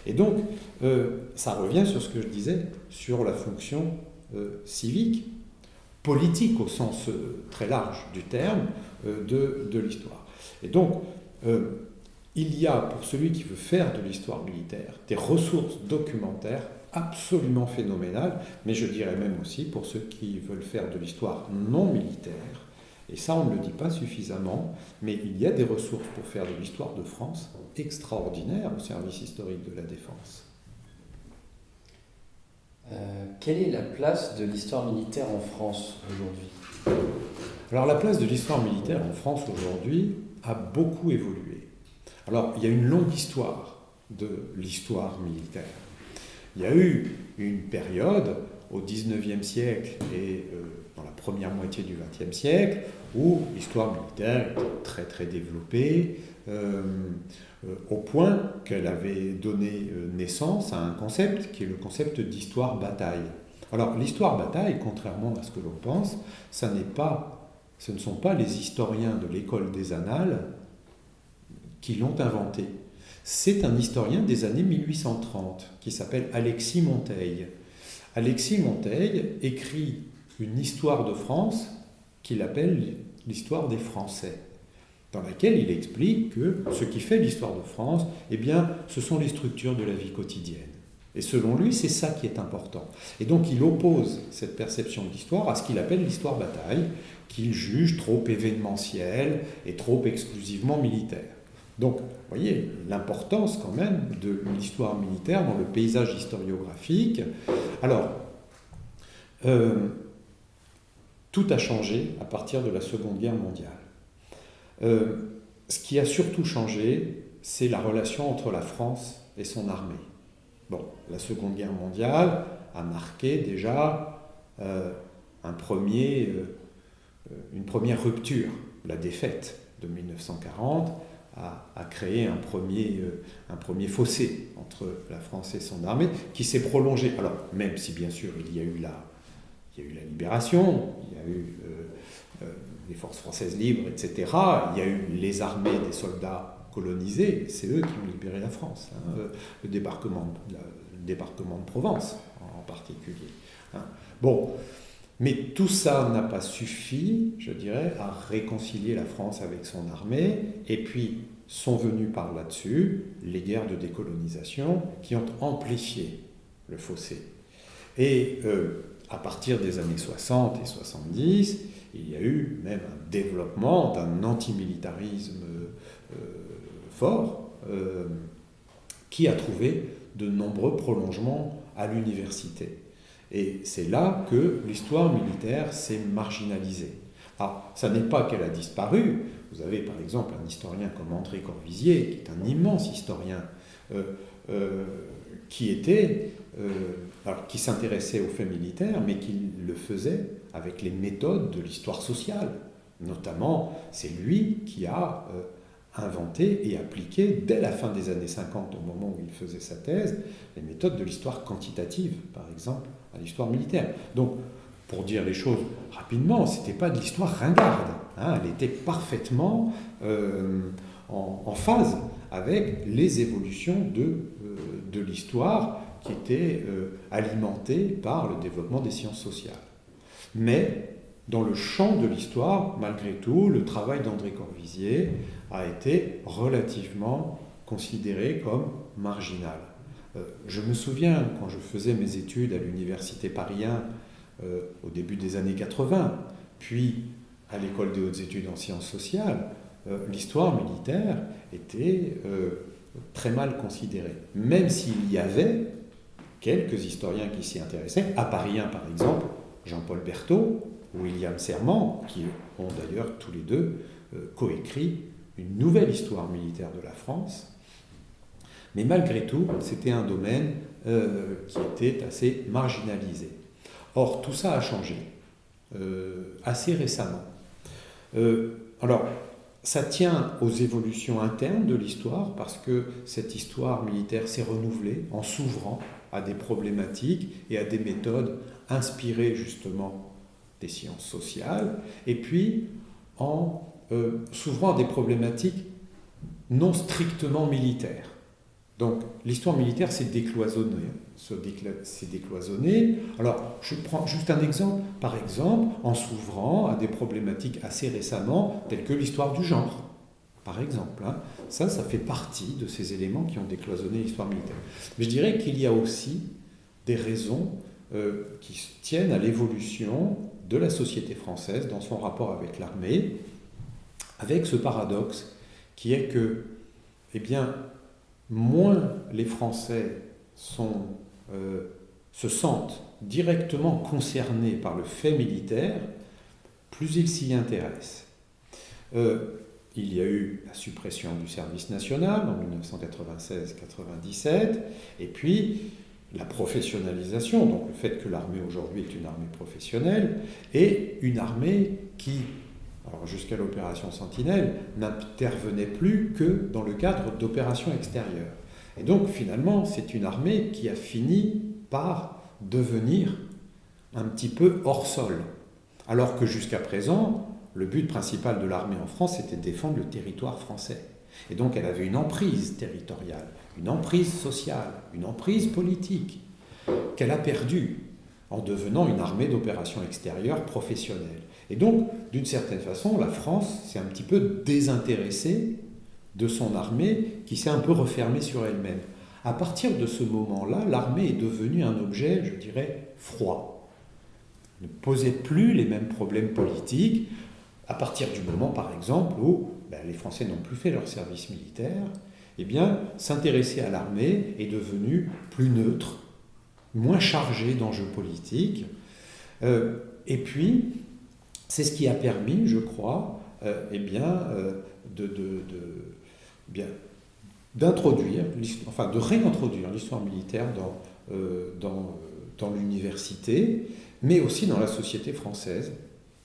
Et donc, ça revient sur ce que je disais, sur la fonction civique, politique au sens très large du terme, de l'histoire. Et donc, il y a, pour celui qui veut faire de l'histoire militaire, des ressources documentaires absolument phénoménales, mais je dirais même aussi pour ceux qui veulent faire de l'histoire non militaire, et ça on ne le dit pas suffisamment, mais il y a des ressources pour faire de l'histoire de France extraordinaires au service historique de la défense. Quelle est la place de l'histoire militaire en France aujourd'hui? Alors la place de l'histoire militaire en France aujourd'hui a beaucoup évolué. Alors il y a une longue histoire de l'histoire militaire. Il y a eu une période au XIXe siècle et dans la première moitié du XXe siècle où l'histoire militaire était très très développée au point qu'elle avait donné naissance à un concept qui est le concept d'histoire-bataille. Alors l'histoire-bataille, contrairement à ce que l'on pense, ce ne sont pas les historiens de l'école des annales qui l'ont inventé. C'est un historien des années 1830 qui s'appelle Alexis Monteil. Alexis Monteil écrit une histoire de France qu'il appelle l'histoire des Français, dans laquelle il explique que ce qui fait l'histoire de France, eh bien, ce sont les structures de la vie quotidienne. Et selon lui, c'est ça qui est important. Et donc il oppose cette perception de l'histoire à ce qu'il appelle l'histoire-bataille, qu'il juge trop événementielle et trop exclusivement militaire. Donc, vous voyez l'importance quand même de l'histoire militaire dans le paysage historiographique. Alors, tout a changé à partir de la Seconde Guerre mondiale. Ce qui a surtout changé, c'est la relation entre la France et son armée. Bon, la Seconde Guerre mondiale a marqué déjà une première rupture, la défaite de 1940. A créé un premier fossé entre la France et son armée qui s'est prolongé. Alors, même si bien sûr il y a eu la libération, il y a eu les forces françaises libres, etc. Il y a eu les armées des soldats colonisés, c'est eux qui ont libéré la France, le débarquement de Provence en particulier. Bon, mais tout ça n'a pas suffi, je dirais, à réconcilier la France avec son armée, et puis sont venues par là-dessus les guerres de décolonisation qui ont amplifié le fossé. Et à partir des années 60 et 70, il y a eu même un développement d'un antimilitarisme fort qui a trouvé de nombreux prolongements à l'université. Et c'est là que l'histoire militaire s'est marginalisée. Alors, ça n'est pas qu'elle a disparu. Vous avez par exemple un historien comme André Corvisier, qui est un immense historien, qui s'intéressait aux faits militaires, mais qui le faisait avec les méthodes de l'histoire sociale. Notamment, c'est lui qui a inventé et appliqué, dès la fin des années 50, au moment où il faisait sa thèse, les méthodes de l'histoire quantitative, par exemple, à l'histoire militaire. Donc, pour dire les choses rapidement, ce n'était pas de l'histoire ringarde. Elle était parfaitement en phase avec les évolutions de l'histoire qui étaient alimentées par le développement des sciences sociales. Mais dans le champ de l'histoire, malgré tout, le travail d'André Corvisier a été relativement considéré comme marginal. Je me souviens, quand je faisais mes études à l'université Paris 1 au début des années 80, puis à l'école des hautes études en sciences sociales, l'histoire militaire était très mal considérée. Même s'il y avait quelques historiens qui s'y intéressaient, à Paris 1 par exemple, Jean-Paul Berthaud, William Serment, qui ont d'ailleurs tous les deux coécrit une nouvelle histoire militaire de la France. Mais malgré tout, c'était un domaine qui était assez marginalisé. Or, tout ça a changé assez récemment. Alors, ça tient aux évolutions internes de l'histoire, parce que cette histoire militaire s'est renouvelée en s'ouvrant à des problématiques et à des méthodes inspirées justement des sciences sociales, et puis en s'ouvrant à des problématiques non strictement militaires. Donc l'histoire militaire s'est décloisonnée. Alors je prends juste un exemple. Par exemple, en s'ouvrant à des problématiques assez récemment, telles que l'histoire du genre. Par exemple, ça fait partie de ces éléments qui ont décloisonné l'histoire militaire. Mais je dirais qu'il y a aussi des raisons qui tiennent à l'évolution de la société française dans son rapport avec l'armée, avec ce paradoxe qui est que, moins les Français se sentent directement concernés par le fait militaire, plus ils s'y intéressent. Il y a eu la suppression du service national en 1996-97, et puis la professionnalisation, donc le fait que l'armée aujourd'hui est une armée professionnelle, et une armée qui, alors jusqu'à l'opération Sentinelle, n'intervenait plus que dans le cadre d'opérations extérieures. Et donc finalement, c'est une armée qui a fini par devenir un petit peu hors sol. Alors que jusqu'à présent, le but principal de l'armée en France, c'était de défendre le territoire français. Et donc elle avait une emprise territoriale, une emprise sociale, une emprise politique, qu'elle a perdue en devenant une armée d'opérations extérieures professionnelle. Et donc, d'une certaine façon, la France s'est un petit peu désintéressée de son armée qui s'est un peu refermée sur elle-même. À partir de ce moment-là, l'armée est devenue un objet, je dirais, froid. Elle ne posait plus les mêmes problèmes politiques. À partir du moment, par exemple, où les Français n'ont plus fait leur service militaire, s'intéresser à l'armée est devenu plus neutre, moins chargé d'enjeux politiques. Et puis, c'est ce qui a permis, je crois, de réintroduire l'histoire militaire dans l'université, mais aussi dans la société française,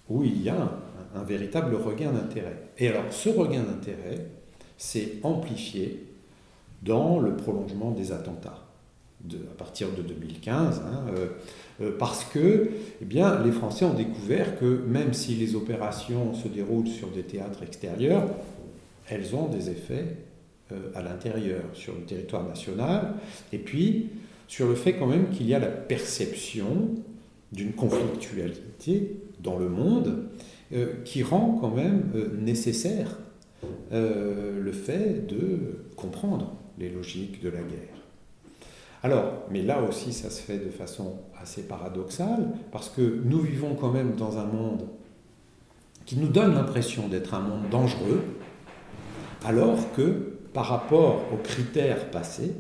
où il y a un véritable regain d'intérêt. Et alors, ce regain d'intérêt s'est amplifié dans le prolongement des attentats. à partir de 2015, parce que les Français ont découvert que même si les opérations se déroulent sur des théâtres extérieurs, elles ont des effets à l'intérieur, sur le territoire national, et puis sur le fait quand même qu'il y a la perception d'une conflictualité dans le monde qui rend quand même nécessaire le fait de comprendre les logiques de la guerre. Alors, mais là aussi ça se fait de façon assez paradoxale, parce que nous vivons quand même dans un monde qui nous donne l'impression d'être un monde dangereux, alors que par rapport aux critères passés,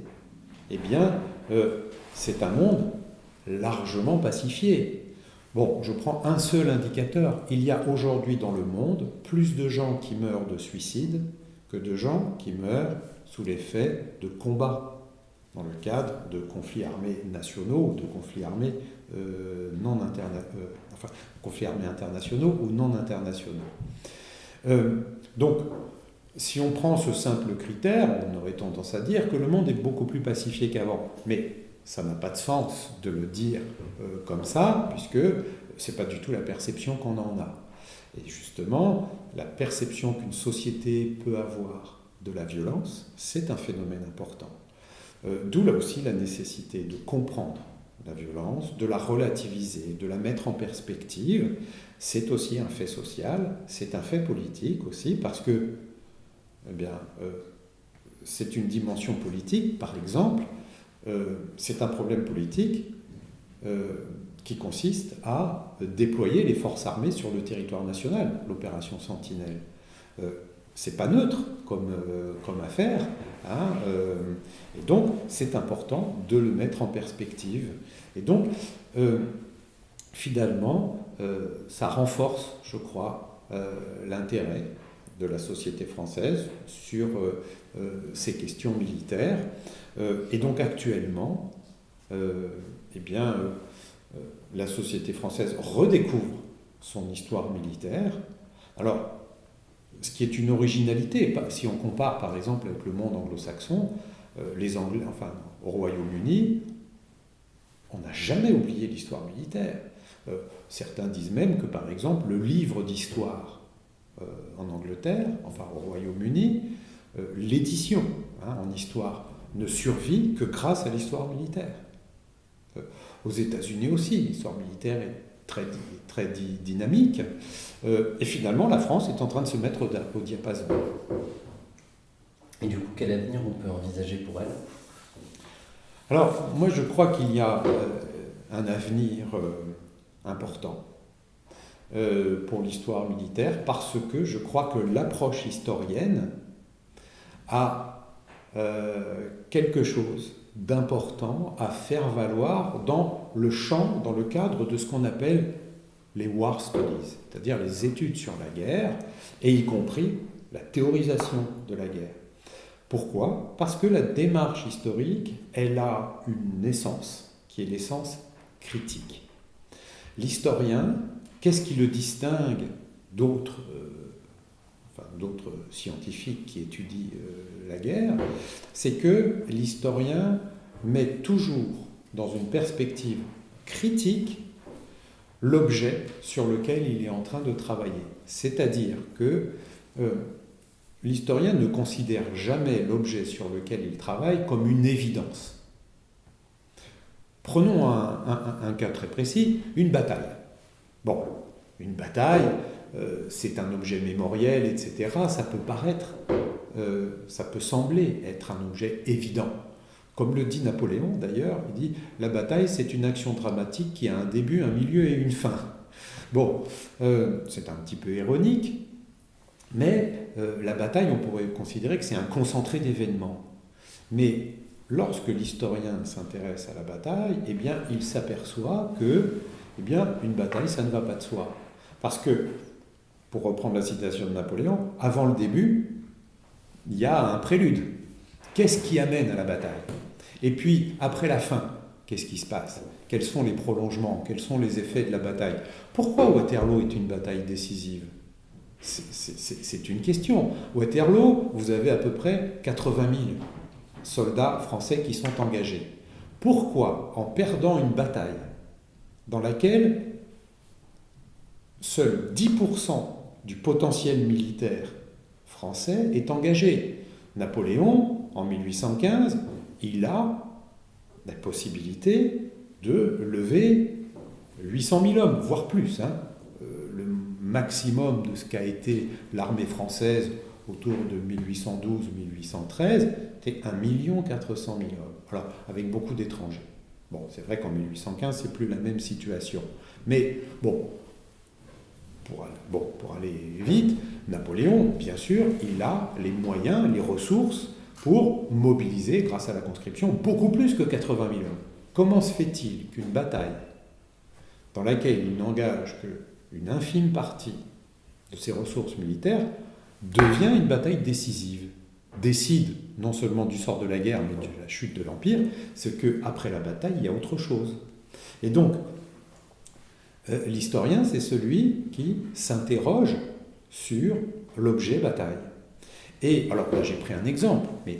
c'est un monde largement pacifié. Bon, je prends un seul indicateur. Il y a aujourd'hui dans le monde plus de gens qui meurent de suicide que de gens qui meurent sous l'effet de combats dans le cadre de conflits armés nationaux ou de conflits armés conflits armés internationaux ou non internationaux. Donc, si on prend ce simple critère, on aurait tendance à dire que le monde est beaucoup plus pacifié qu'avant. Mais ça n'a pas de sens de le dire comme ça, puisque ce n'est pas du tout la perception qu'on en a. Et justement, la perception qu'une société peut avoir de la violence, c'est un phénomène important. D'où là aussi la nécessité de comprendre la violence, de la relativiser, de la mettre en perspective. C'est aussi un fait social, c'est un fait politique aussi, parce que c'est une dimension politique, par exemple, c'est un problème politique qui consiste à déployer les forces armées sur le territoire national, l'opération Sentinelle. C'est pas neutre comme affaire, et donc c'est important de le mettre en perspective. Et donc, finalement, ça renforce, je crois, l'intérêt de la société française sur ces questions militaires. Et donc actuellement, la société française redécouvre son histoire militaire. Alors, ce qui est une originalité, si on compare par exemple avec le monde anglo-saxon, les Anglais, au Royaume-Uni, on n'a jamais oublié l'histoire militaire. Certains disent même que par exemple le livre d'histoire en Angleterre, au Royaume-Uni, l'édition en histoire ne survit que grâce à l'histoire militaire. Aux États-Unis aussi, l'histoire militaire est très dynamique. Et finalement, la France est en train de se mettre au diapason. Et du coup, quel avenir on peut envisager pour elle ? Alors, moi, je crois qu'il y a un avenir important pour l'histoire militaire, parce que je crois que l'approche historienne a quelque chose d'important à faire valoir dans le cadre de ce qu'on appelle les war studies, c'est-à-dire les études sur la guerre, et y compris la théorisation de la guerre. Pourquoi ? Parce que la démarche historique, elle a une essence, qui est l'essence critique. L'historien, qu'est-ce qui le distingue d'autres scientifiques qui étudient la guerre ? C'est que l'historien met toujours dans une perspective critique l'objet sur lequel il est en train de travailler. C'est-à-dire que l'historien ne considère jamais l'objet sur lequel il travaille comme une évidence. Prenons un cas très précis, une bataille. Bon, une bataille, c'est un objet mémoriel, etc. Ça peut paraître, ça peut sembler être un objet évident. Comme le dit Napoléon d'ailleurs, il dit « La bataille, c'est une action dramatique qui a un début, un milieu et une fin ». Bon, c'est un petit peu ironique, mais la bataille, on pourrait considérer que c'est un concentré d'événements. Mais lorsque l'historien s'intéresse à la bataille, il s'aperçoit que une bataille, ça ne va pas de soi. Parce que, pour reprendre la citation de Napoléon, avant le début, il y a un prélude. Qu'est-ce qui amène à la bataille ? Et puis, après la fin, qu'est-ce qui se passe ? Quels sont les prolongements ? Quels sont les effets de la bataille ? Pourquoi Waterloo est une bataille décisive ? C'est une question. Waterloo, vous avez à peu près 80 000 soldats français qui sont engagés. Pourquoi, en perdant une bataille dans laquelle seuls 10% du potentiel militaire français est engagé? Napoléon, en 1815, il a la possibilité de lever 800 000 hommes, voire plus. Le maximum de ce qu'a été l'armée française autour de 1812-1813 était 1 400 000 hommes. Alors, avec beaucoup d'étrangers. Bon, c'est vrai qu'en 1815, c'est plus la même situation. Mais bon, pour aller vite, Napoléon, bien sûr, il a les moyens, les ressources pour mobiliser, grâce à la conscription, beaucoup plus que 80 000 hommes. Comment se fait-il qu'une bataille dans laquelle il n'engage qu'une infime partie de ses ressources militaires devient une bataille décisive, décide non seulement du sort de la guerre, mais de la chute de l'Empire, c'est qu'après la bataille, il y a autre chose. Et donc, l'historien, c'est celui qui s'interroge sur l'objet bataille. Et alors là, j'ai pris un exemple, mais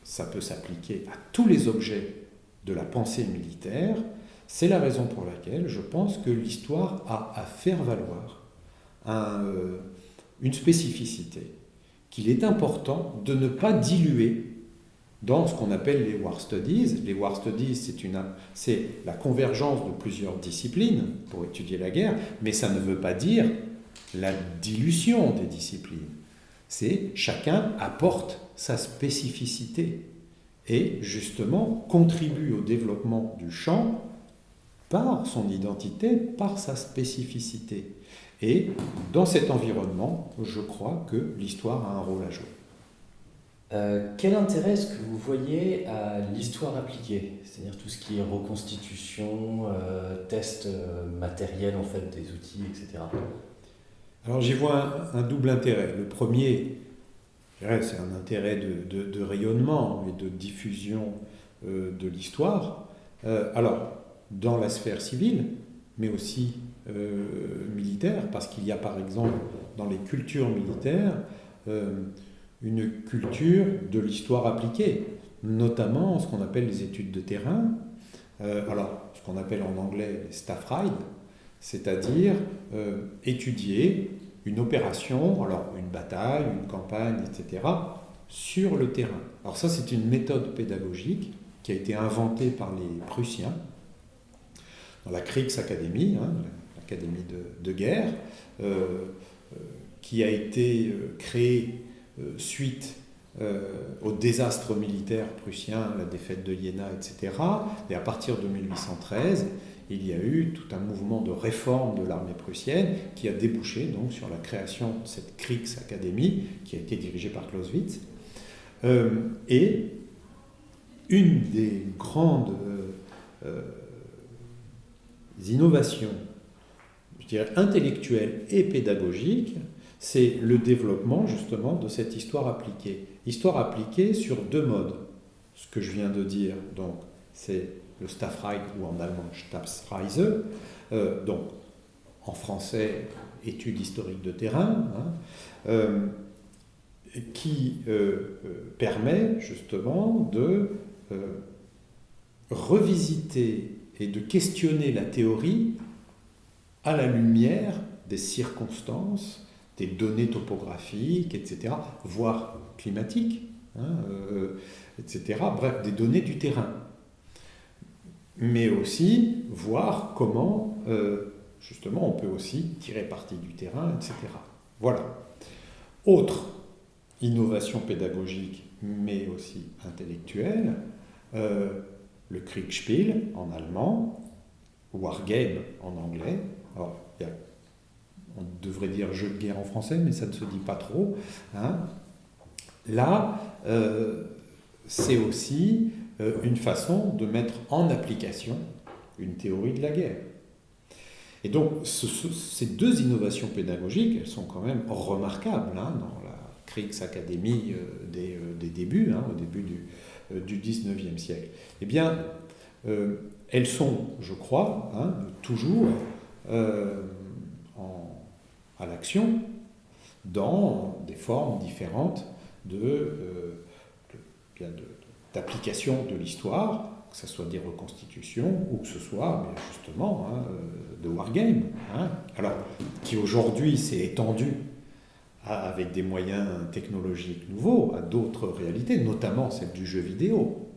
ça peut s'appliquer à tous les objets de la pensée militaire. C'est la raison pour laquelle je pense que l'histoire a à faire valoir une spécificité qu'il est important de ne pas diluer dans ce qu'on appelle les war studies. Les war studies, c'est la convergence de plusieurs disciplines pour étudier la guerre, mais ça ne veut pas dire la dilution des disciplines. C'est chacun apporte sa spécificité et justement contribue au développement du champ par son identité, par sa spécificité. Et dans cet environnement, je crois que l'histoire a un rôle à jouer. Quel intérêt est-ce que vous voyez à l'histoire appliquée? C'est-à-dire tout ce qui est reconstitution, test matériel en fait, des outils, etc. Alors j'y vois un double intérêt. Le premier, je dirais, c'est un intérêt de rayonnement et de diffusion de l'histoire. Alors, dans la sphère civile, mais aussi militaire, parce qu'il y a par exemple dans les cultures militaires une culture de l'histoire appliquée, notamment ce qu'on appelle les études de terrain, alors ce qu'on appelle en anglais les staff ride, c'est-à-dire étudier une opération, alors une bataille, une campagne, etc., sur le terrain. Alors ça, c'est une méthode pédagogique qui a été inventée par les Prussiens dans la Kriegsakademie, l'académie de guerre, qui a été créée suite au désastre militaire prussien, la défaite de Iéna, etc. Et à partir de 1813, il y a eu tout un mouvement de réforme de l'armée prussienne qui a débouché donc sur la création de cette Kriegsakademie qui a été dirigée par Clausewitz. Et une des grandes innovations, je dirais intellectuelles et pédagogiques, c'est le développement justement de cette histoire appliquée. Histoire appliquée sur deux modes. Ce que je viens de dire, donc, c'est le Staffreit ou en allemand Stabsreise, donc en français étude historique de terrain, qui permet justement de revisiter et de questionner la théorie à la lumière des circonstances, des données topographiques, etc., voire climatiques, etc., bref, des données du terrain. Mais aussi voir comment, justement, on peut aussi tirer parti du terrain, etc. Voilà. Autre innovation pédagogique, mais aussi intellectuelle, le Kriegspiel en allemand, Wargame en anglais. Alors, on devrait dire jeu de guerre en français, mais ça ne se dit pas trop. Là, c'est aussi une façon de mettre en application une théorie de la guerre. Et donc, ces deux innovations pédagogiques, elles sont quand même remarquables dans la Kriegsakademie des débuts, au début du 19e siècle. Eh bien, elles sont, je crois, toujours à l'action dans des formes différentes de d'application de l'histoire, que ce soit des reconstitutions ou que ce soit justement de wargame, alors qui aujourd'hui s'est étendu avec des moyens technologiques nouveaux à d'autres réalités, notamment celle du jeu vidéo.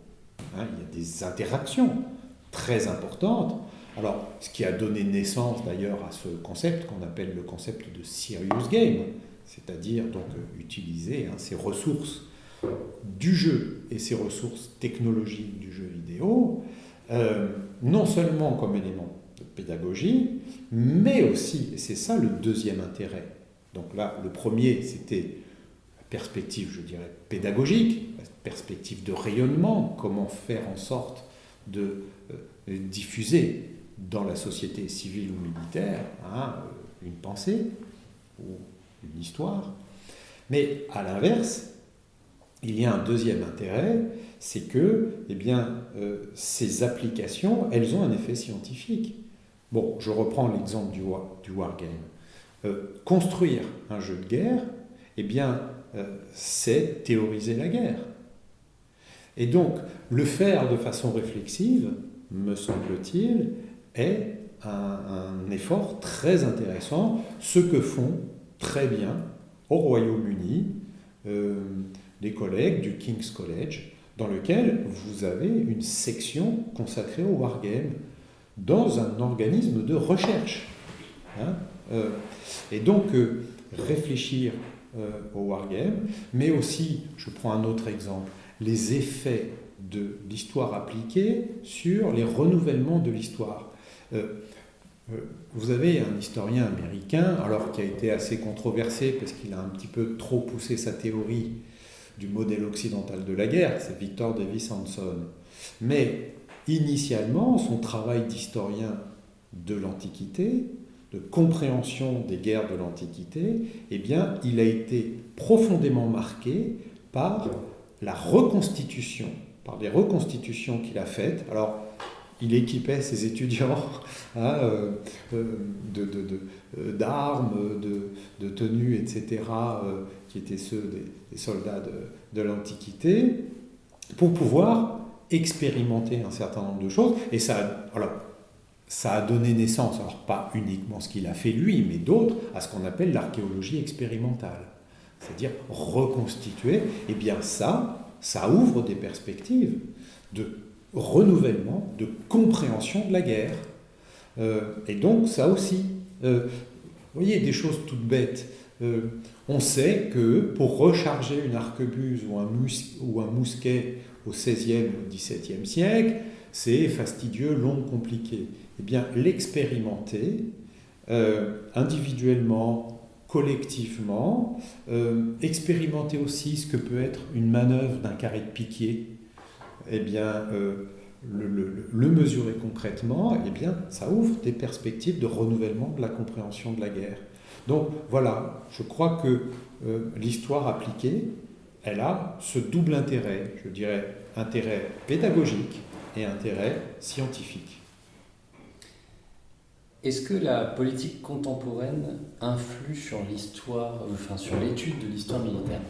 Il y a des interactions très importantes. Alors, ce qui a donné naissance d'ailleurs à ce concept qu'on appelle le concept de serious game, c'est-à-dire donc utiliser ces ressources du jeu et ces ressources technologiques du jeu vidéo, non seulement comme élément de pédagogie, mais aussi, et c'est ça le deuxième intérêt. Donc là, le premier, c'était la perspective, je dirais, pédagogique, la perspective de rayonnement, comment faire en sorte de diffuser dans la société civile ou militaire une pensée ou une histoire. Mais à l'inverse, il y a un deuxième intérêt, c'est que ces applications, elles ont un effet scientifique. Bon, je reprends l'exemple du wargame. Construire un jeu de guerre, c'est théoriser la guerre. Et donc, le faire de façon réflexive, me semble-t-il, est un effort très intéressant, ce que font très bien au Royaume-Uni les collègues du King's College, dans lequel vous avez une section consacrée au wargame dans un organisme de recherche. Et donc, réfléchir au wargame, mais aussi, je prends un autre exemple, les effets de l'histoire appliquée sur les renouvellements de l'histoire. Vous avez un historien américain, alors qui a été assez controversé parce qu'il a un petit peu trop poussé sa théorie du modèle occidental de la guerre, c'est Victor Davis Hanson. Mais initialement, son travail d'historien de l'Antiquité, de compréhension des guerres de l'Antiquité, il a été profondément marqué par la reconstitution, par des reconstitutions qu'il a faites. Alors, il équipait ses étudiants d'armes, de tenues, etc., qui étaient ceux des soldats de l'Antiquité, pour pouvoir expérimenter un certain nombre de choses. Et ça a donné naissance, alors pas uniquement ce qu'il a fait lui, mais d'autres, à ce qu'on appelle l'archéologie expérimentale. C'est-à-dire reconstituer, ça ouvre des perspectives de renouvellement, de compréhension de la guerre. Et donc, ça aussi, vous voyez, des choses toutes bêtes. On sait que pour recharger une arquebuse ou un mousquet au XVIe ou XVIIe siècle, c'est fastidieux, long, compliqué. L'expérimenter, individuellement, collectivement, expérimenter aussi ce que peut être une manœuvre d'un carré de piquier, le mesurer concrètement, ça ouvre des perspectives de renouvellement de la compréhension de la guerre. Donc voilà, je crois que l'histoire appliquée, elle a ce double intérêt, je dirais intérêt pédagogique et intérêt scientifique. Est-ce que la politique contemporaine influe sur l'histoire, sur l'étude de l'histoire militaire ?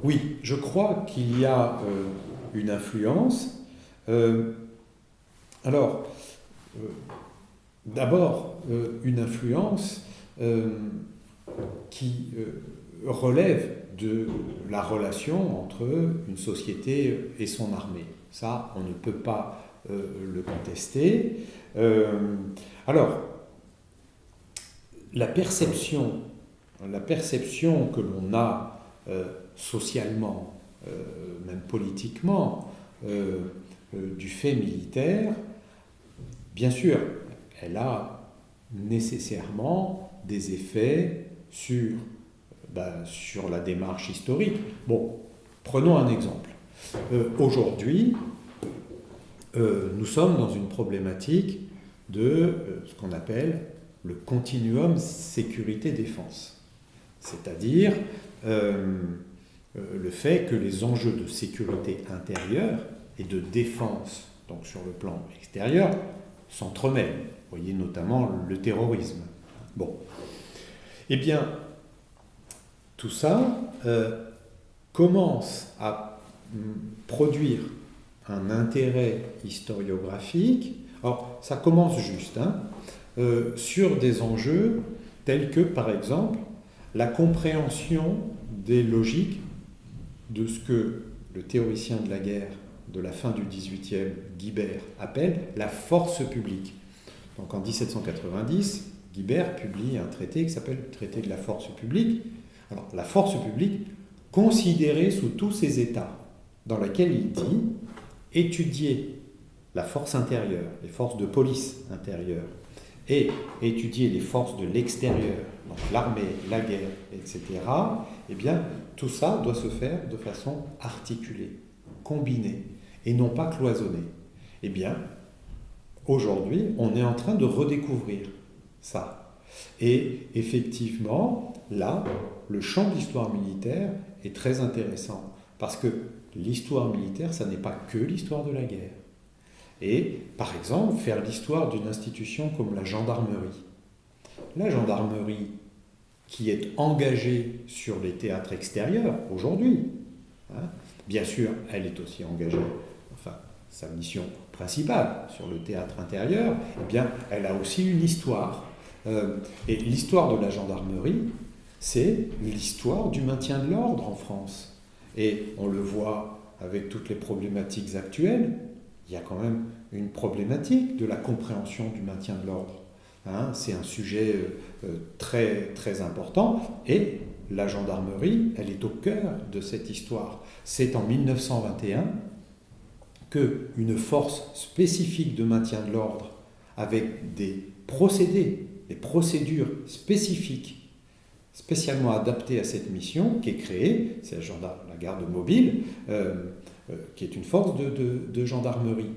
Oui, je crois qu'il y a une influence. D'abord, une influence qui relève de la relation entre une société et son armée. Ça, on ne peut pas le contester. La perception que l'on a socialement, même politiquement, du fait militaire, bien sûr, elle a nécessairement des effets sur la démarche historique. Bon, prenons un exemple. Aujourd'hui, nous sommes dans une problématique de ce qu'on appelle le continuum sécurité-défense. C'est-à-dire le fait que les enjeux de sécurité intérieure et de défense, donc sur le plan extérieur, s'entremêlent. Vous voyez notamment le terrorisme. Bon. Tout ça commence à produire un intérêt historiographique. Alors, ça commence juste, sur des enjeux tels que, par exemple, la compréhension des logiques de ce que le théoricien de la guerre de la fin du XVIIIe, Guibert, appelle la force publique. Donc en 1790, Guibert publie un traité qui s'appelle le traité de la force publique. Alors, la force publique, considérée sous tous ses états, dans laquelle il dit étudier la force intérieure, les forces de police intérieure, et étudier les forces de l'extérieur, donc l'armée, la guerre, etc., eh bien, tout ça doit se faire de façon articulée, combinée, et non pas cloisonnée. Eh bien, aujourd'hui, on est en train de redécouvrir ça. Et effectivement, là, le champ de l'histoire militaire est très intéressant, parce que l'histoire militaire, ça n'est pas que l'histoire de la guerre. Et, par exemple, faire l'histoire d'une institution comme la gendarmerie. La gendarmerie, qui est engagée sur les théâtres extérieurs aujourd'hui, bien sûr, elle est aussi engagée, enfin, sa mission principale sur le théâtre intérieur, eh bien, elle a aussi une histoire. Et l'histoire de la gendarmerie, c'est l'histoire du maintien de l'ordre en France. Et on le voit avec toutes les problématiques actuelles, il y a quand même une problématique de la compréhension du maintien de l'ordre. C'est un sujet très, très important, et la gendarmerie, elle est au cœur de cette histoire. C'est en 1921 qu'une force spécifique de maintien de l'ordre, avec des procédés, des procédures spécifiques, spécialement adaptées à cette mission, qui est créée, c'est la garde mobile, qui est une force de gendarmerie.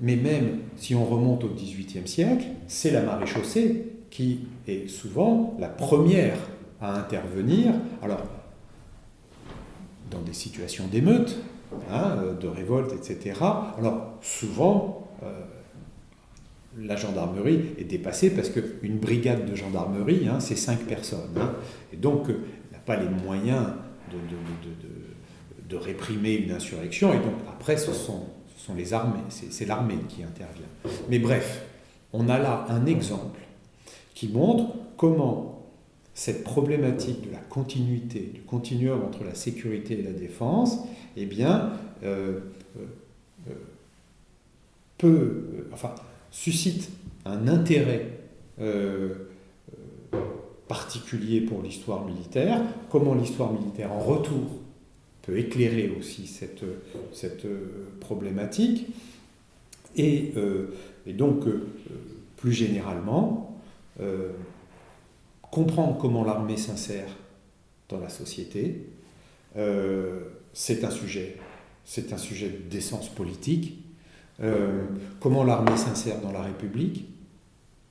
Mais même si on remonte au XVIIIe siècle, c'est la maréchaussée qui est souvent la première à intervenir, alors dans des situations d'émeute, de révolte, etc. Alors souvent, la gendarmerie est dépassée parce qu'une brigade de gendarmerie, c'est 5 personnes. Et donc, elle n'a pas les moyens de réprimer une insurrection. Et donc, après, ce sont les armées, c'est l'armée qui intervient. Mais bref, on a là un exemple qui montre comment cette problématique de la continuité, du continuum entre la sécurité et la défense, eh bien, suscite un intérêt particulier pour l'histoire militaire, comment l'histoire militaire en retour peut éclairer aussi cette problématique, et donc plus généralement comprendre comment l'armée s'insère dans la société. C'est un sujet d'essence politique. Comment l'armée s'insère dans la République.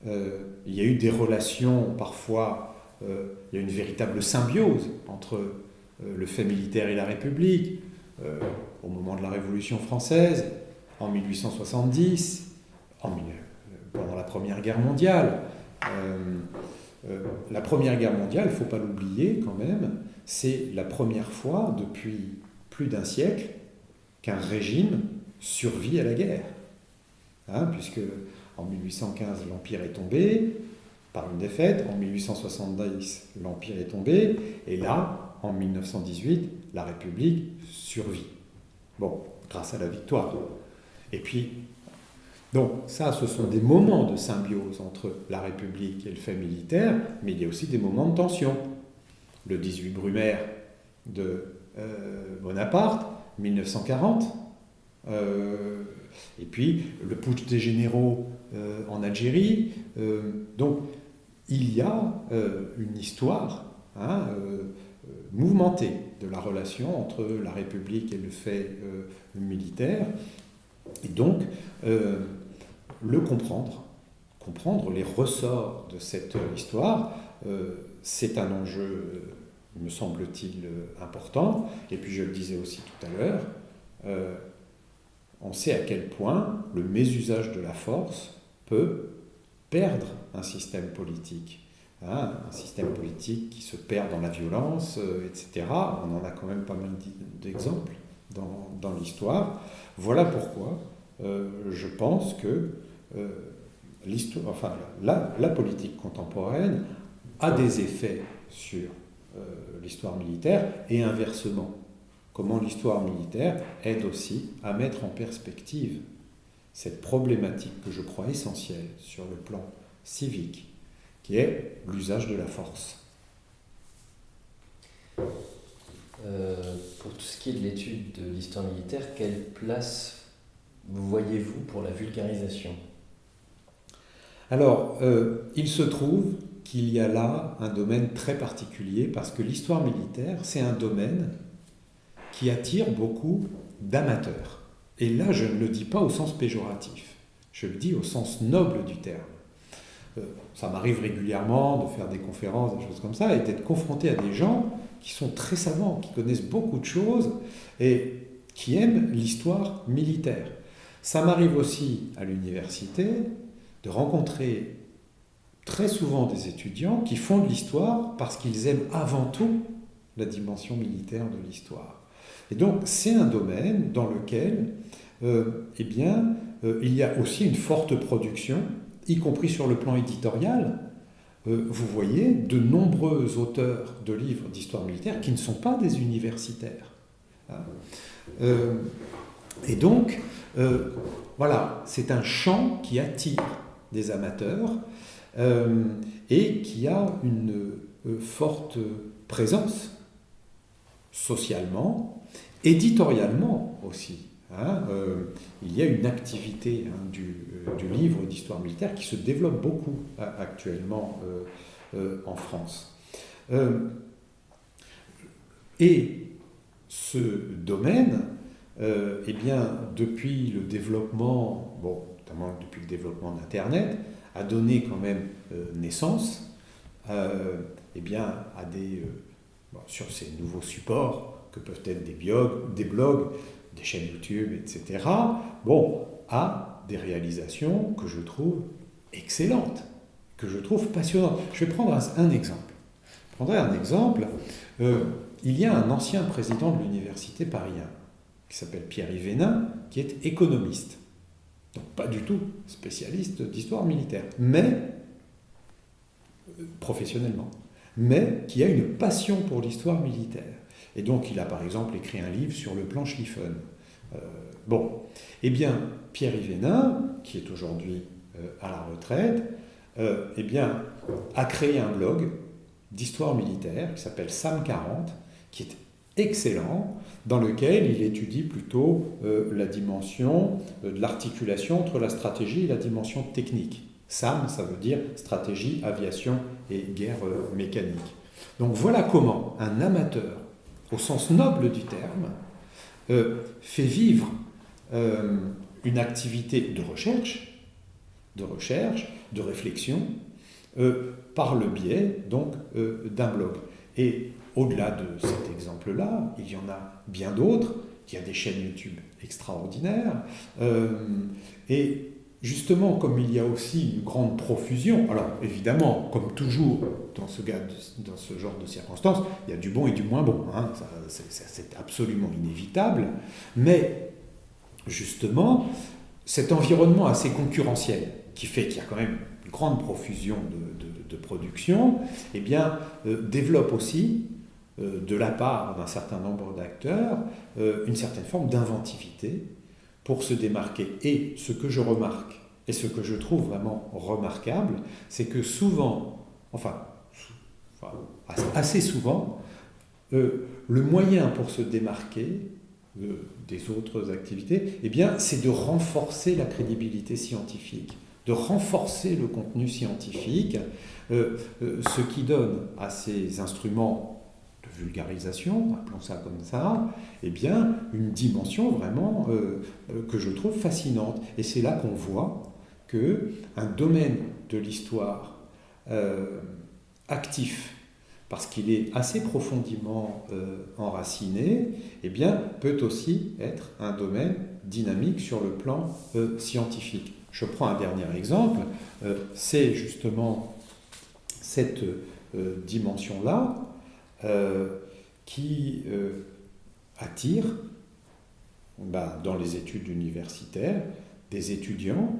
Il y a eu des relations, parfois, il y a une véritable symbiose entre le fait militaire et la République, au moment de la Révolution française, en 1870, pendant la Première Guerre mondiale. La Première Guerre mondiale, il ne faut pas l'oublier quand même, c'est la première fois depuis plus d'un siècle qu'un régime survit à la guerre. Puisque en 1815, l'Empire est tombé par une défaite, en 1870, l'Empire est tombé, et là, en 1918, la République survit. Bon, grâce à la victoire. Et puis, donc ça, ce sont des moments de symbiose entre la République et le fait militaire, mais il y a aussi des moments de tension. Le 18 Brumaire de Bonaparte, 1940, et puis le putsch des généraux en Algérie. Donc, il y a une histoire mouvementée de la relation entre la République et le fait militaire. Et donc, le comprendre les ressorts de cette histoire, c'est un enjeu, me semble-t-il, important. Et puis, je le disais aussi tout à l'heure, on sait à quel point le mésusage de la force peut perdre un système politique. Un système politique qui se perd dans la violence, etc. On en a quand même pas mal d'exemples. dans l'histoire. Voilà pourquoi je pense que la politique contemporaine a des effets sur l'histoire militaire et inversement. Comment l'histoire militaire aide aussi à mettre en perspective cette problématique que je crois essentielle sur le plan civique, qui est l'usage de la force. Pour tout ce qui est de l'étude de l'histoire militaire, quelle place voyez-vous pour la vulgarisation ? Alors, il se trouve qu'il y a là un domaine très particulier parce que l'histoire militaire, c'est un domaine qui attire beaucoup d'amateurs. Et là, je ne le dis pas au sens péjoratif, je le dis au sens noble du terme. Ça m'arrive régulièrement de faire des conférences, des choses comme ça, et d'être confronté à des gens qui sont très savants, qui connaissent beaucoup de choses et qui aiment l'histoire militaire. Ça m'arrive aussi à l'université de rencontrer très souvent des étudiants qui font de l'histoire parce qu'ils aiment avant tout la dimension militaire de l'histoire. Et donc c'est un domaine dans lequel il y a aussi une forte production, y compris sur le plan éditorial. Vous voyez de nombreux auteurs de livres d'histoire militaire qui ne sont pas des universitaires. Et donc, voilà, c'est un champ qui attire des amateurs et qui a une forte présence socialement, éditorialement aussi. Il y a une activité du livre d'histoire militaire qui se développe beaucoup actuellement en France. Et ce domaine, depuis le développement, notamment depuis le développement d'Internet, a donné quand même naissance à des sur ces nouveaux supports que peuvent être des blogs, des chaînes YouTube, etc., à des réalisations que je trouve excellentes, que je trouve passionnantes. Je vais prendre un exemple. Je prendrai un exemple. Il y a un ancien président de l'université Paris 1, qui s'appelle Pierre-Yves Hénin, qui est économiste. Donc pas du tout spécialiste d'histoire militaire, mais professionnellement, mais qui a une passion pour l'histoire militaire. Et donc il a par exemple écrit un livre sur le plan Schlieffen. Pierre-Yves Hénin, qui est aujourd'hui à la retraite, a créé un blog d'histoire militaire qui s'appelle SAM 40, qui est excellent, dans lequel il étudie plutôt la dimension de l'articulation entre la stratégie et la dimension technique. SAM, ça veut dire stratégie, aviation et guerre mécanique. Donc voilà comment un amateur, au sens noble du terme, fait vivre une activité de recherche, de réflexion, par le biais donc d'un blog. Et au-delà de cet exemple-là, il y en a bien d'autres. Il y a des chaînes YouTube extraordinaires. Et justement, comme il y a aussi une grande profusion, alors évidemment, comme toujours dans ce genre de circonstances, il y a du bon et du moins bon. C'est absolument inévitable. Mais justement, cet environnement assez concurrentiel, qui fait qu'il y a quand même une grande profusion de production, développe aussi, de la part d'un certain nombre d'acteurs, une certaine forme d'inventivité pour se démarquer. Et ce que je remarque, et ce que je trouve vraiment remarquable, c'est que assez souvent, le moyen pour se démarquer des autres activités, c'est de renforcer la crédibilité scientifique, de renforcer le contenu scientifique, ce qui donne à ces instruments de vulgarisation, appelons ça comme ça, une dimension vraiment que je trouve fascinante. Et c'est là qu'on voit qu'un domaine de l'histoire actif, parce qu'il est assez profondément enraciné, peut aussi être un domaine dynamique sur le plan scientifique. Je prends un dernier exemple, c'est justement cette dimension-là qui attire dans les études universitaires des étudiants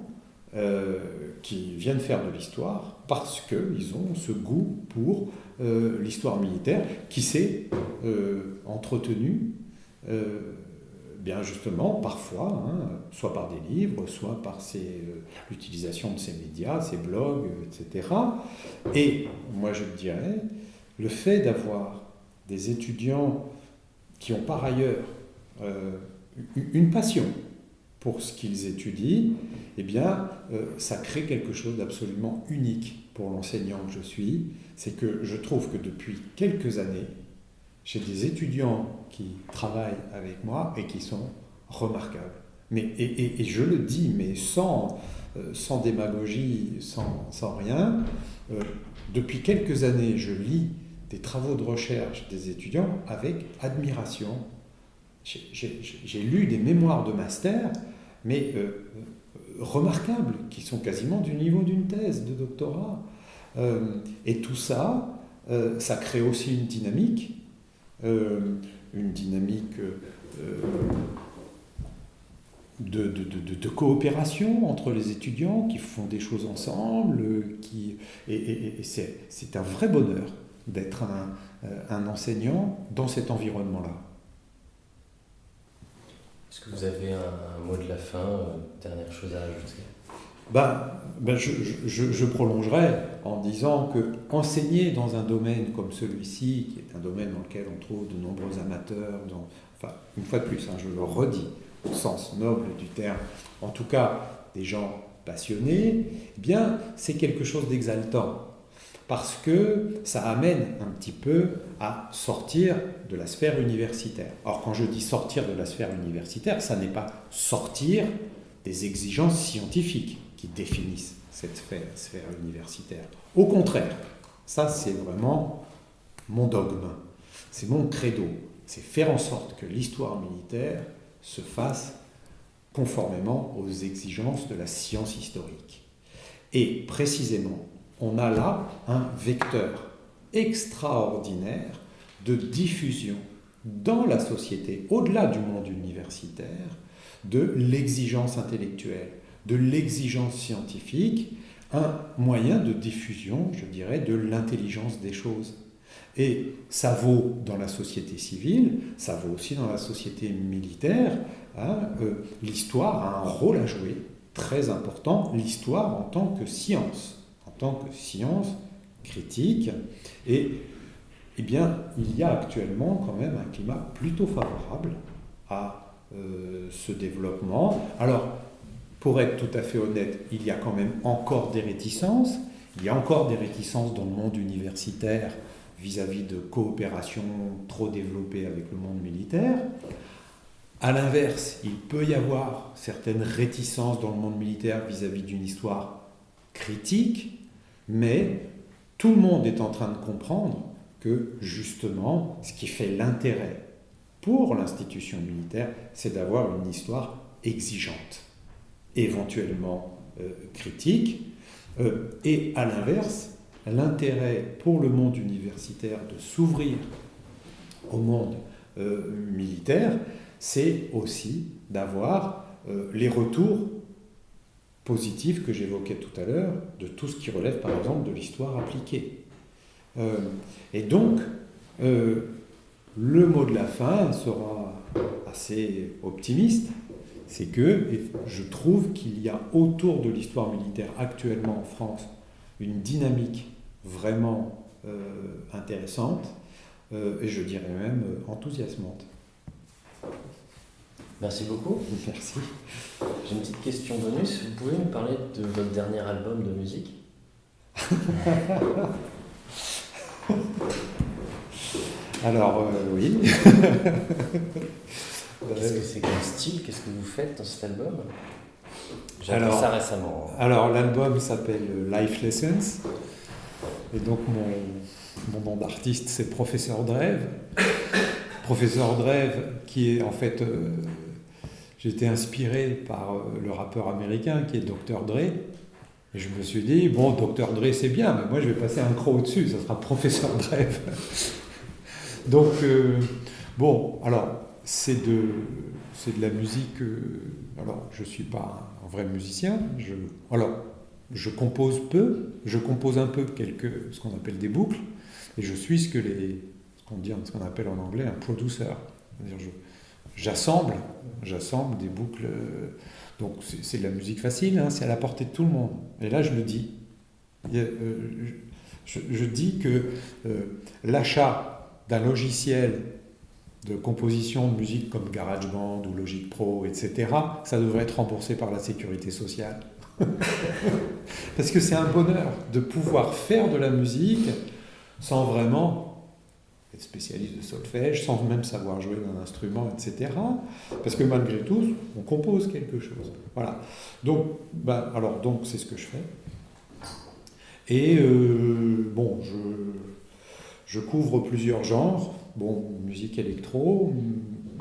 qui viennent faire de l'histoire parce qu'ils ont ce goût pour l'histoire militaire qui s'est entretenue bien justement parfois, soit par des livres, soit par l'utilisation de ces médias, ces blogs, etc. Et moi je dirais, le fait d'avoir des étudiants qui ont par ailleurs une passion pour ce qu'ils étudient, eh bien, ça crée quelque chose d'absolument unique pour l'enseignant que je suis. C'est que je trouve que depuis quelques années, j'ai des étudiants qui travaillent avec moi et qui sont remarquables. Et je le dis, mais sans démagogie, sans rien. Depuis quelques années, je lis des travaux de recherche des étudiants avec admiration. J'ai lu des mémoires de master, mais remarquables, qui sont quasiment du niveau d'une thèse de doctorat. Et tout ça, ça crée aussi une dynamique de coopération entre les étudiants qui font des choses ensemble, et c'est un vrai bonheur d'être un enseignant dans cet environnement-là. Est-ce que vous avez un mot de la fin, dernière chose à ajouter ? Je prolongerai en disant que enseigner dans un domaine comme celui-ci, qui est un domaine dans lequel on trouve de nombreux amateurs, une fois de plus, je le redis, au sens noble du terme, en tout cas des gens passionnés, eh bien, c'est quelque chose d'exaltant. Parce que ça amène un petit peu à sortir de la sphère universitaire. Or, quand je dis sortir de la sphère universitaire, ça n'est pas sortir des exigences scientifiques qui définissent cette sphère universitaire. Au contraire, ça c'est vraiment mon dogme, c'est mon credo, c'est faire en sorte que l'histoire militaire se fasse conformément aux exigences de la science historique. Et précisément, on a là un vecteur extraordinaire de diffusion dans la société, au-delà du monde universitaire, de l'exigence intellectuelle, de l'exigence scientifique, un moyen de diffusion, je dirais, de l'intelligence des choses. Et ça vaut dans la société civile, ça vaut aussi dans la société militaire. L'histoire a un rôle à jouer très important, l'histoire en tant que science critique. Et eh bien, il y a actuellement quand même un climat plutôt favorable à ce développement. Alors, pour être tout à fait honnête, il y a quand même encore des réticences. Il y a encore des réticences dans le monde universitaire vis-à-vis de coopération trop développée avec le monde militaire. À l'inverse, il peut y avoir certaines réticences dans le monde militaire vis-à-vis d'une histoire critique, mais tout le monde est en train de comprendre que justement, ce qui fait l'intérêt pour l'institution militaire, c'est d'avoir une histoire exigeante, éventuellement critique, et à l'inverse, l'intérêt pour le monde universitaire de s'ouvrir au monde militaire, c'est aussi d'avoir les retours positifs que j'évoquais tout à l'heure, de tout ce qui relève par exemple de l'histoire appliquée. Et donc, le mot de la fin sera assez optimiste, c'est que je trouve qu'il y a autour de l'histoire militaire actuellement en France une dynamique vraiment intéressante, et je dirais même enthousiasmante. Merci beaucoup. Merci. J'ai une petite question bonus. Vous pouvez nous parler de votre dernier album de musique ? Alors, oui. Qu'est-ce que c'est comme style ? Qu'est-ce que vous faites dans cet album ? J'ai appris ça récemment. Alors, l'album s'appelle Life Lessons. Et donc, mon nom d'artiste, c'est Professeur Drève. Professeur Drève, qui est en fait... j'ai été inspiré par le rappeur américain qui est Dr. Dre. Et je me suis dit, bon, Dr. Dre, c'est bien, mais moi, je vais passer un croc au-dessus, ça sera Professeur Donc, bon, alors, c'est c'est de la musique. Alors, je ne suis pas un vrai musicien. Je compose peu. Je compose un peu ce qu'on appelle des boucles. Et je suis ce qu'on appelle en anglais un producer. C'est-à-dire, j'assemble des boucles. Donc, c'est de la musique facile. Hein, c'est à la portée de tout le monde. Et là, je le dis. Je dis que l'achat d'un logiciel de composition de musique comme GarageBand ou Logic Pro, etc., ça devrait être remboursé par la sécurité sociale. Parce que c'est un bonheur de pouvoir faire de la musique sans vraiment être spécialiste de solfège, sans même savoir jouer d'un instrument, etc. Parce que malgré tout, on compose quelque chose. Voilà. Donc, donc c'est ce que je fais. Et je couvre plusieurs genres. Bon, musique électro.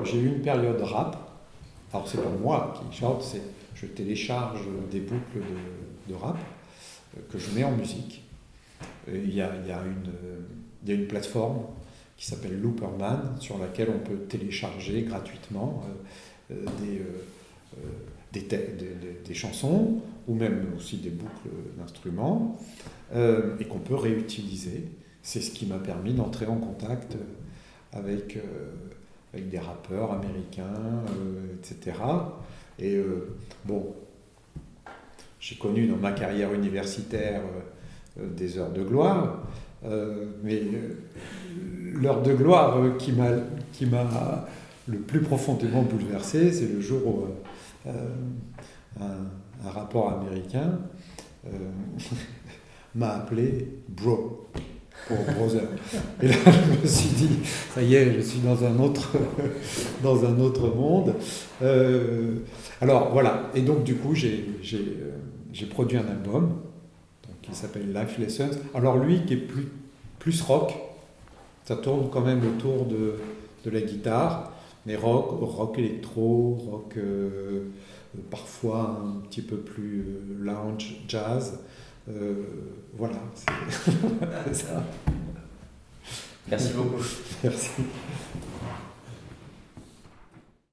J'ai eu une période rap. Alors, c'est pas moi qui chante, je télécharge des boucles de rap que je mets en musique. Il y a une plateforme qui s'appelle Looperman, sur laquelle on peut télécharger gratuitement des chansons, ou même aussi des boucles d'instruments, et qu'on peut réutiliser. C'est ce qui m'a permis d'entrer en contact avec des rappeurs américains, etc. Et j'ai connu dans ma carrière universitaire des heures de gloire, mais l'heure de gloire qui m'a le plus profondément bouleversé, c'est le jour où un rappeur américain m'a appelé bro. Pour brother. Et là, je me suis dit, ça y est, je suis dans un autre monde. Alors voilà. Et donc du coup, j'ai produit un album qui s'appelle Life Lessons. Alors lui, qui est plus rock, ça tourne quand même autour de la guitare, mais rock électro, rock parfois un petit peu plus lounge, jazz. Voilà, c'est ça. Merci beaucoup. Merci.